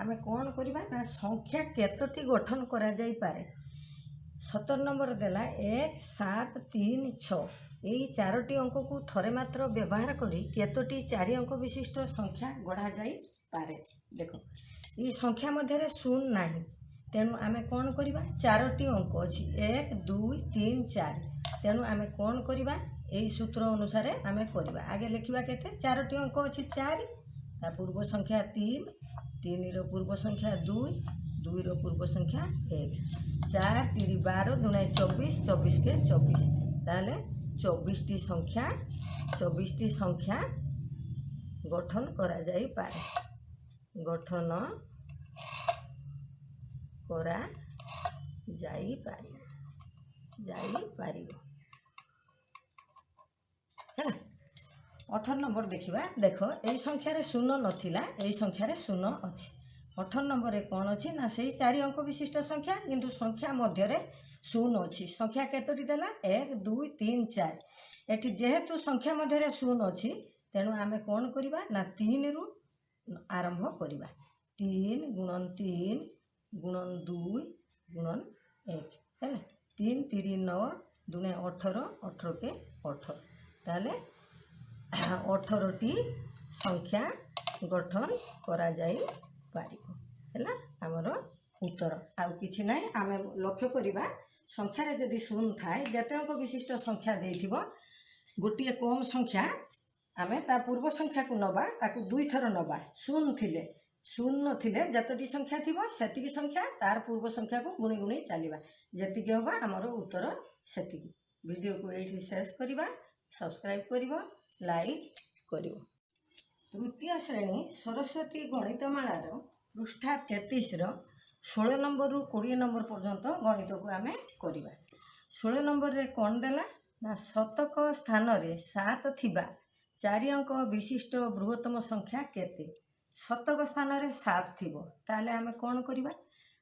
ଆମେ କ'ଣ କରିବା ନା ସଂଖ୍ୟା କେତୋଟି ଗଠନ କରାଯାଇପାରେ। 17 ନମ୍ବର ଦେଲା 1 7 3 6। ଏଇ 4ଟି ଅଙ୍କକୁ ଥରେ ମାତ୍ର ବ୍ୟବହାର କରି କେତୋଟି 4 ଅଙ୍କ ବିଶିଷ୍ଟ ସଂଖ୍ୟା ଗଢ଼ାଯାଇପାରେ। ଦେଖ ଏଇ ସଂଖ୍ୟା ମଧ୍ୟରେ ଶୂନ ନାହିଁ, ତେଣୁ ଆମେ କ'ଣ କରିବା 4ଟି ଅଙ୍କ ଅଛି 1 2 3 4। ତେଣୁ ଆମେ କ'ଣ କରିବା ଏଇ ସୂତ୍ର ଅନୁସାରେ ଆମେ କରିବା। ଆଗେ ଲେଖିବା କେତେ 4ଟି ଅଙ୍କ ଅଛି 4, ତା ପୂର୍ବ ସଂଖ୍ୟା 3, 3ର ପୂର୍ବ ସଂଖ୍ୟା 2, 2ର ପୂର୍ବ ସଂଖ୍ୟା 1। 4 3 12 2 24, 24 କେ 24। ତାହେଲେ 24ଟି ସଂଖ୍ୟା ଗଠନ କରାଯାଇପାରେ। ଯାଇପାରିବ ହେଲା। 18 ନମ୍ବର ଦେଖିବା। ଦେଖ ଏଇ ସଂଖ୍ୟାରେ ଶୂନ ନଥିଲା, ଏଇ ସଂଖ୍ୟାରେ ଶୂନ ଅଛି। 18 ନମ୍ବରରେ କ'ଣ ଅଛି ନା ସେଇ 4 ଅଙ୍କ ବିଶିଷ୍ଟ ସଂଖ୍ୟା, କିନ୍ତୁ ସଂଖ୍ୟା ମଧ୍ୟରେ ଶୂନ ଅଛି। ସଂଖ୍ୟା କେତୋଟି ଦେଲା 1 2 3 4। ଏଠି ଯେହେତୁ ସଂଖ୍ୟା ମଧ୍ୟରେ ଶୂନ ଅଛି, ତେଣୁ ଆମେ କ'ଣ କରିବା ନା 3ରୁ ଆରମ୍ଭ କରିବା। 3 ଗୁଣନ 3 ଗୁଣନ 2 ଗୁଣନ 1 ହେଲା। 3 3 9 2 18, 18 କେ 18। ତାହେଲେ 18ଟି ସଂଖ୍ୟା ଗଠନ କରାଯାଇପାରିବ ହେଲା ଆମର ଉତ୍ତର। ଆଉ କିଛି ନାହିଁ। ଆମେ ଲକ୍ଷ୍ୟ କରିବା ସଂଖ୍ୟାରେ ଯଦି ଶୂନ ଥାଏ, ଯେତେ ଅଙ୍କ ବିଶିଷ୍ଟ ସଂଖ୍ୟା ଦେଇଥିବ, ଗୋଟିଏ କମ୍ ସଂଖ୍ୟା ଆମେ ତା ପୂର୍ବ ସଂଖ୍ୟାକୁ ନେବା, ତାକୁ 2 ଥର ନେବା। ଶୂନ ନଥିଲେ ଯେତୋଟି ସଂଖ୍ୟା ଥିବ ସେତିକି ସଂଖ୍ୟା ତାର ପୂର୍ବ ସଂଖ୍ୟାକୁ ଗୁଣି ଚାଲିବା। ଯେତିକି ହେବ ଆମର ଉତ୍ତର ସେତିକି। ଭିଡ଼ିଓକୁ ଏଇଠି ଶେଷ କରିବା। ସବସ୍କ୍ରାଇବ୍ କରିବ, ଲାଇକ୍ କରିବ। ତୃତୀୟ ଶ୍ରେଣୀ ସରସ୍ୱତୀ ଗଣିତମାଳାର ପୃଷ୍ଠା 33ର 16 ନମ୍ବରରୁ 20 ନମ୍ବର ପର୍ଯ୍ୟନ୍ତ ଗଣିତକୁ ଆମେ କରିବା। 16 ନମ୍ବରରେ କ'ଣ ଦେଲା ନା ଶତକ ସ୍ଥାନରେ 7 ଥିବା 4 ଅଙ୍କ ବିଶିଷ୍ଟ ବୃହତ୍ତମ ସଂଖ୍ୟା କେତେ। ଶତକ ସ୍ଥାନରେ 7 ଥିବ, ତାହେଲେ ଆମେ କ'ଣ କରିବା,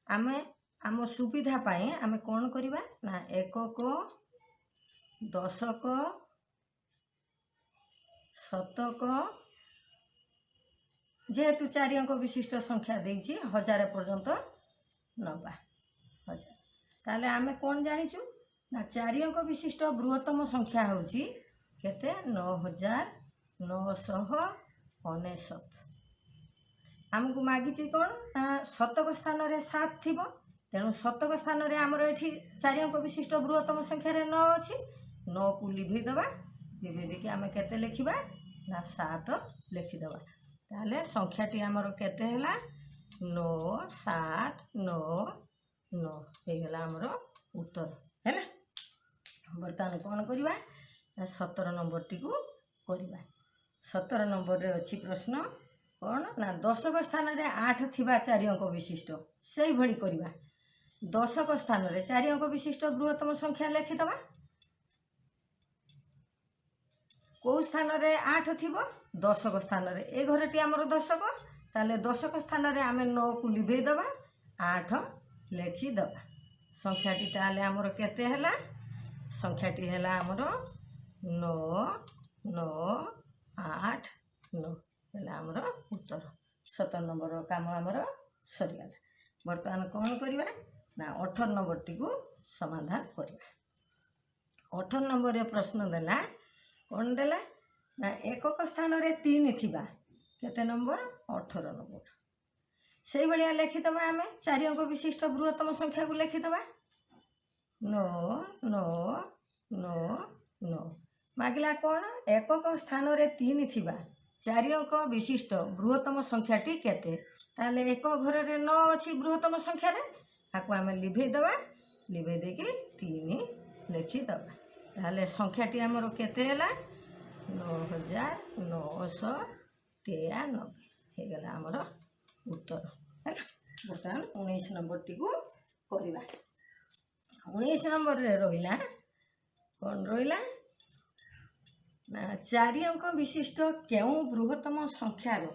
ଆମେ आम सुविधा पाए आम कौन करवा ना एकक दशक शतक जेहेतु 4 अंक विशिष्ट संख्या देइछि 1000 पर्यंत नबा 1000 ताले आमे कौन जानिछु ना 4 अंक विशिष्ट बृहत्तम संख्या होची केते 9999 आमको मागिछि कौन ना शतक स्थान रे 7 थिबो तेणु शतक स्थान रे हमर एठी 4 अंक विशिष्ट बृहत्तम संख्या रे 9 अछि 9 को लिभि दबा लिभि देके आमे केते लिखिबा ना 7 लिखि दबा ताले संख्याटी हमर केते हला 9799 हे गला हमर उत्तर हैला। बर्तमान कौन करवा 17 नंबर टी को करवा 17 नंबर रे अछि प्रश्न कौन ना दशक स्थान रे 8 थिबा 4 अंक विशिष्ट से भली करवा दशक स्थान रे 4 अंक विशिष्ट बृहत्तम संख्या लिखि दबा को स्थान रे 8 थिबो दशक स्थान रे ए घरटी हमर दशक ताले दशक स्थान रे आमे 9 को लिभे दबा 8 लिखि दबा संख्याटी ताले हमर केते हला संख्याटी हला हमर 9989 हला हमर उत्तर 17 नंबर काम हमर सरियाला। वर्तमान कौन करवा ना 18 नंबर टी को समाधान करवा 18 नंबर रे प्रश्न देला कौन देला ना एकक स्थान रे 3 थिबा केते नंबर 18 नंबर से भलिया लिखि दबा आमे 4 अंक विशिष्ट बृहत्तम संख्या को लिखि दबा 9999 मागिला कौन एकक स्थान रे 3 थिबा 4 अंक विशिष्ट बृहत्तम संख्याटी केते ताले एक घर रे 9 अछि बृहत्तम संख्या रे आको आमे लिभे दबा लिभे देके 3 लिखि दबा ताले संख्याटी हमर केते हला 9993 हे गला हमर उत्तर हैला। बर्तमान 19 नंबर टी को करवा 19 नंबर रे रहिला कौन रहिला ना 4 अंक विशिष्ट केउ बृहत्तम संख्या रो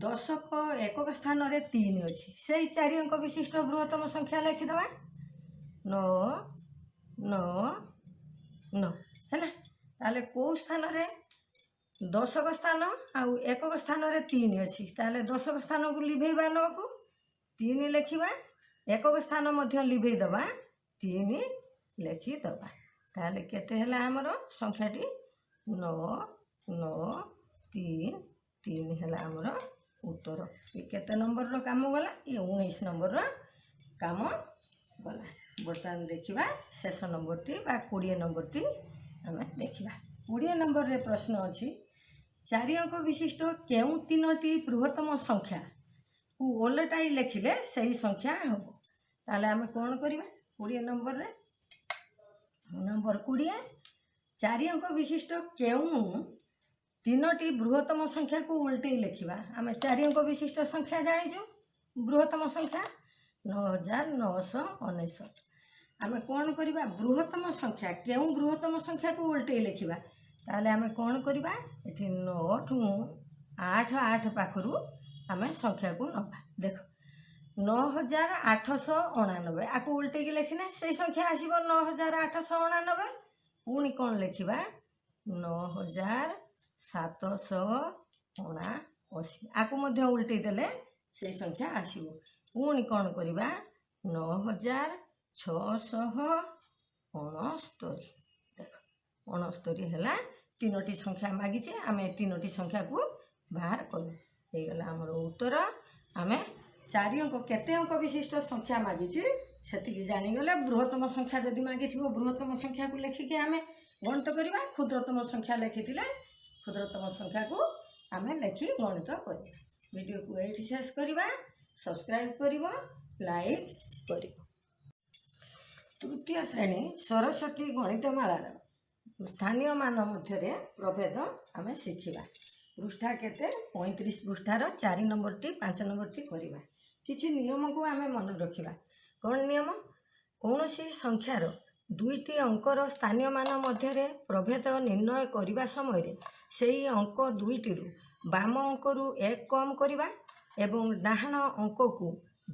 दशक एकक स्थान रे 3 अछि से 4 अंक विशिष्ट बृहत्तम संख्या लिखि दबा 999 हैला ताले को स्थान रे दशक स्थान आउ एकक स्थान रे 3 अछि ताले दशक स्थान को लिभेबा 9 को 3 लिखिबा एकक स्थान मध्य लिभे दबा 3 लिखि दबा ताले केते हला हमर संख्याटी 9933 हला हमर उत्तर ये केते नंबर रो काम गला ये 19 नंबर रो काम गला। बर्तमान देखिबा शेष नंबर टी बा 20 नंबर टी हमें देखिबा 20 नंबर रे प्रश्न अछि 4 अंक विशिष्ट केउ 3टी बृहत्तम संख्या को ओलटाई लिखिले सही संख्या हबो ताले हमें कौन करबा 20 नंबर रे नंबर 20 4 अंक विशिष्ट केउ 3टी बृहत्तम संख्या को उल्टे लिखिबा आमे 4 अंक विशिष्ट संख्या जानिजु बृहत्तम संख्या 9999 आमे कौन करबा बृहत्तम संख्या केउ बृहत्तम संख्या को उल्टे लिखिबा ताले आमे कौन करबा एठी 9 ठू 8 8 पाखरु आमे संख्या को नबा देखो 9899 आको उल्टे की लिखिना से संख्या आसीबो 9899 पुणी कौन लिखिबा 9779 आको मध्य उल्टे देले से संख्या आसीबो पुणी कौन करबा 9669 देखो 69 हला 3टी संख्या मागिचे आमे 3टी संख्या को बाहर करू हे गला हमर उत्तर आमे 4 अंक केते अंक विशिष्ट संख्या मागिचे सेति जानी गले बृहत्तम संख्या जदि मागी थिबो बृहत्तम संख्या को लिखिके आमे गणित करबा क्षुद्रतम संख्या लिखिथिले क्षुद्रतम संख्या को आमे लिखि गणित करबा वीडियो को एठी शेष करबा सब्सक्राइब करिवो लाइक करिवो। तृतीय श्रेणी सरस्वती गणितमाला स्थानीय मान मध्य प्रभेद आमे शिखिबा पृष्ठा केते 35 पृष्ठार 4 नंबर टी 5 नंबर टी करबा किछि नियम को आमे मन रखिबा कौन नियम कौन सी संख्यार 2टी अंकर स्थानीय मान मध्य प्रभेद निर्णय करने समय से अंक 2टी बाम अंक 1 कम करवा एवं डाहाण अंक को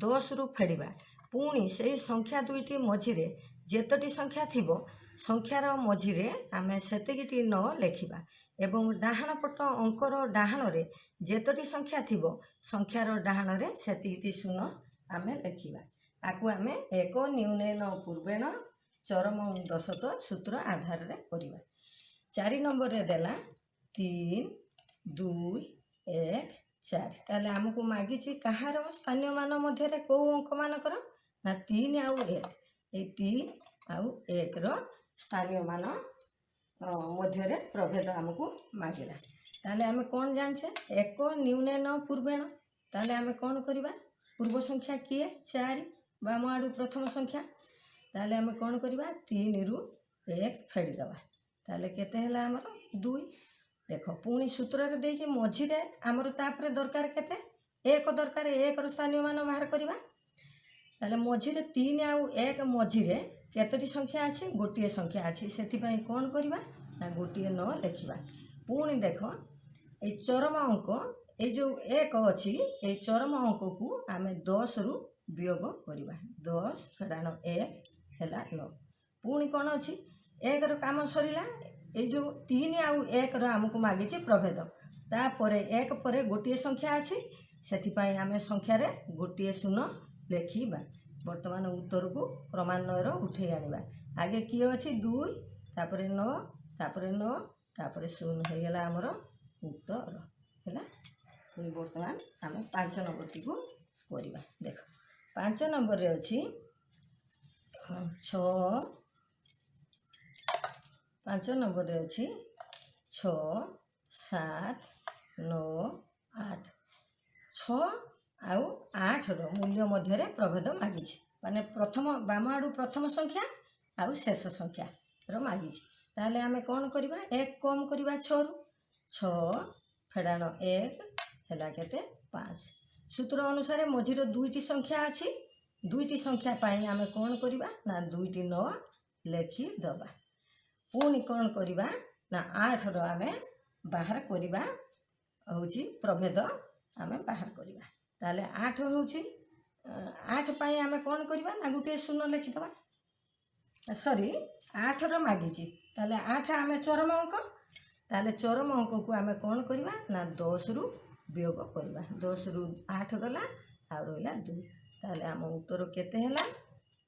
10 रु फेड़ा पुणी से संख्या दुईटी मझिरे जेतोटी संख्या थिबो संख्यार मझिरे आमे सेतिकिटी न लेखिबा एवं डाहाण पट अंकर डाहाण रे जेतोटी संख्या थिबो संख्यार डाहाण रे सेतिकिटी शून आमे लेखिबा। आकु आमे एक न्यूनेन पूर्वेण चरम दशक सूत्र आधार रे करिबा। 4 नंबर रे देला 3 2 1 4 ताले आमको मागिछि कहार स्थानीय मान मध्य रे को अंक मान कर ना 3 आउ 1 ए 3 आउ 1 रो स्थानीय मान मध्य रे प्रभेद आमको मागिला। ताले आमे कोन जानछे एक न्यूनेन पूर्वेण ताले आमे कोन करिबा पूर्व संख्या किए 4 बाम आडू प्रथम संख्या ताले आमे कोन करिबा 3 रु 1 फेडी दबा ताले केते हला हमर 2 देखो पुणी सूत्र रे देछि मझिरे हमर तापरे दरकार केते एक दरकार एक रो स्थानीय मान बाहर करिबा ताले मझिरे 3 आउ 1 मझिरे केतोटी संख्या अछि गोटिए संख्या अछि सेति पई कोन करिबा ना गोटिए न लेखिबा। पुणी देखो ए चरम अंक ए जो 1 अछि ए चरम अंक को आमे 10 रु वियोग करिबा 10 फेडाण 1 हेला 9 पुणी कोन अछि 1 रो काम सरिला ए जो 3 आउ 1 रो हमको मागिछि प्रभेद तापरे 1 परे गोटिए संख्या अछि सेति पई आमे संख्या रे गोटिए शून्य लेखिबा। वर्तमान उत्तर को क्रमान्वय रो उठै आनिबा आगे की अछि 2 तापरे 9 तापरे 9 तापरे 0 हे गेला हमर उत्तर हैला। पुनी वर्तमान आमे 5 नंबर टी को करिबा देखो 5 नंबर रे अछि 6 5 नंबर रे अछि 6 7 9 8 6 आउ 8 रो मूल्य मध्य रे प्रभेद मागिछि माने प्रथम बाम आडू प्रथम संख्या आउ शेष संख्या रो मागिछि ताले आमे कोन करिबा एक कम करिबा 6 रु 6 फेडाण 1 हेला केते 5 सूत्र अनुसार मझिरो दुईटी संख्या अछि दुईटी संख्या पाई आमे कोन करिबा ना दुईटी न लेखि दबा। पुणी कोन करिबा ना 8 रो आमे बाहर करिबा होची प्रभेद आमे बाहर करिबा ताले 8 होची 8 पाई आमे कोन करिबा ना गुटे शून्य लेखि दबा सॉरी 8 रो मागिची ताले 8 आमे चरम अंक ताले चरम अंक को आमे कोन करिबा ना 10 रु वियोग करिबा 10 रु 8 गला आ रोइला 2 ताले आम उत्तर केते हला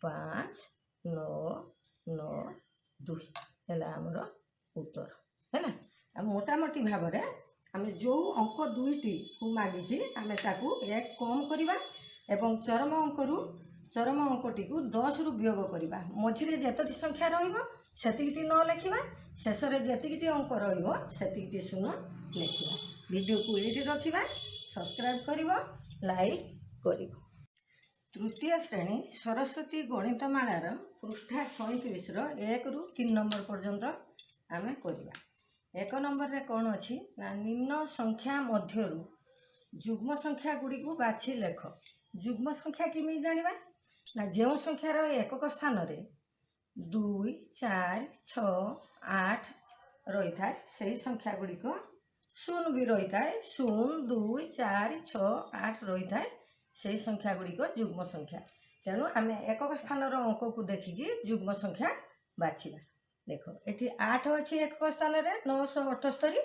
5 9 9 2 हेला हमर उत्तर हैला। आ मोटा मोटी भाव रे आमे जो अंक दुईटी को मागिची आमे ताकू एक कम करिबा एवं चरम अंकटी को 10 रु वियोग करिबा मझिरे जेतोटी संख्या रहिबो सेतिकिटी न लेखिबा शेष रे जेतिकिटी अंक रहिबो सेतिकिटी शून्य लेखिबा। वीडियो को एठी रखिबा सब्सक्राइब करिवो लाइक करिवो। तृतीय श्रेणी सरस्वती गणितमालार पृष्ठा 37 रो 1 रु 3 नंबर पर्यंत आमे करिबा। 1 नंबर रे कोन अछि ना निम्न संख्या मध्यरु जुग्म संख्या गुडी को बाछि लेख। जुग्म संख्या किमि जानिबा ना जेउ संख्यार एकक स्थान रे 2 4 6 8 रही थाए सेही संख्या गुडी को 0 भी रही थाए 0 2 4 6 8 रही थाए सेही संख्या गुडी को जुग्म संख्या तेणु आमे एकक स्थान रो अंक को देखिकी जुग्म संख्या बाछिबा। देखो एठी 8 अछि एकक स्थान रे 978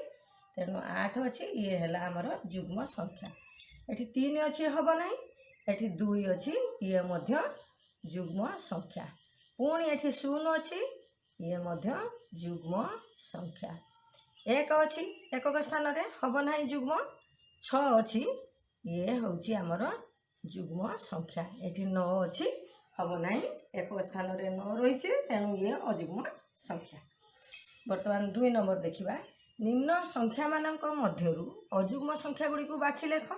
तेणु 8 अछि ये हला हमर जुग्म संख्या। एठी 3 अछि हबो नाही एठी 2 अछि ये मध्य जुग्म संख्या पुणी एठी 0 अछि ये मध्य जुग्म संख्या। 1 अछि एकक स्थान रे हबो नाही जुग्म 6 अछि ये होछि हमर जुग्म संख्या एठी 9 अछि हबो नाही एकक स्थान रे 9 रहिছে तेणु ये अजुग्म संख्या। वर्तमान 2 नंबर देखिबा निम्न संख्या मानक मध्यरु अजुग्म संख्या गुडी को बाछि लेख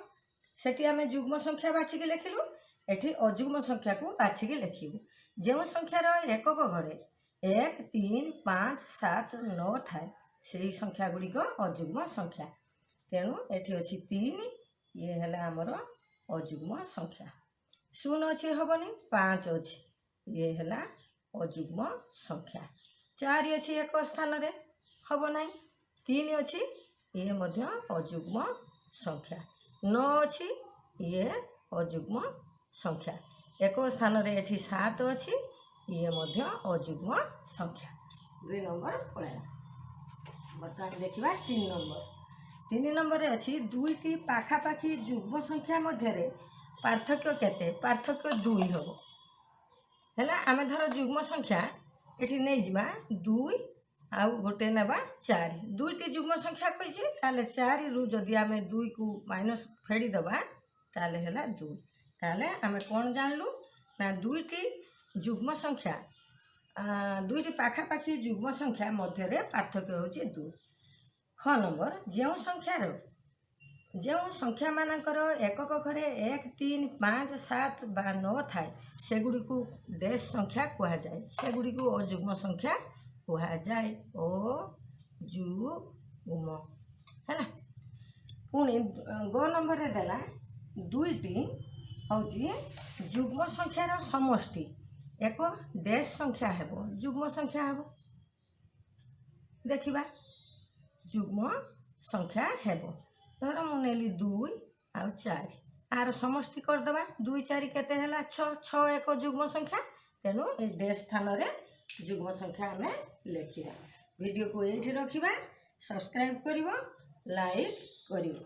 सेठी आमे जुग्म संख्या बाछि के लेखिलु एठी अजुग्म संख्या को बाछि के लेखिबु जेउ संख्यार एकक घरे 1 3 5 7 9 थाए सेही संख्या गुडी को अजुग्म संख्या तेणु एठी अछि 3 ये हला हमर अजुग्म संख्या। 0 अछि हबनी 5 अछि ये हला अजुग्म संख्या। 4 अछि एक स्थान रे हबो नाही 3 अछि ये मध्य अजुग्म संख्या। 9 अछि ये अजुग्म संख्या एक स्थान रे एठी 7 अछि ये मध्य अजुग्म संख्या 2 नंबर पळेला। बर्तमान देखिबा 3 नंबर। 3 नंबर रे अछि दुईटी पाखापाखी जुग्म संख्या मध्य रे पार्थक्य केते? पार्थक्य 2 हबो हैला। आमे धर जुग्म संख्या एठी नै जिबा 2 आउ गोटे नेबा 4। दुईटी जुग्म संख्या कहिसे ताले 4 रु जदि आमे 2 को माइनस फेडी दबा ताले हैला 2। ताले आमे कोन जानलु ना दुईटी जुग्म संख्या दुईटी पाखापाखी जुग्म संख्या मध्य रे पार्थक्य होची 2। ख नंबर जो संख्या मानकर एकक घरे 1 3 5 7 बा 9 थाए सेगुडी को डैश संख्या कहा जाए, सेगुडी को अजुग्म संख्या कहा जाए। ओ जुग्म है ना। पुणी ग नंबर रे देला दुईटी होची जुग्म संख्यार समष्टि एक डैश संख्या हेबो, जुग्म संख्या हेबो। देखिबा जुग्म संख्या हेबो। धर मु नेली 2 आ 4 आर समष्टि कर दबा 2 4 केते हैला 6 6 एक जुग्म संख्या। तेनु ए डैश स्थान रे जुग्म संख्या हमें लेखिबा। वीडियो को एठी रखिबा, सब्सक्राइब करिवो, लाइक करिवो।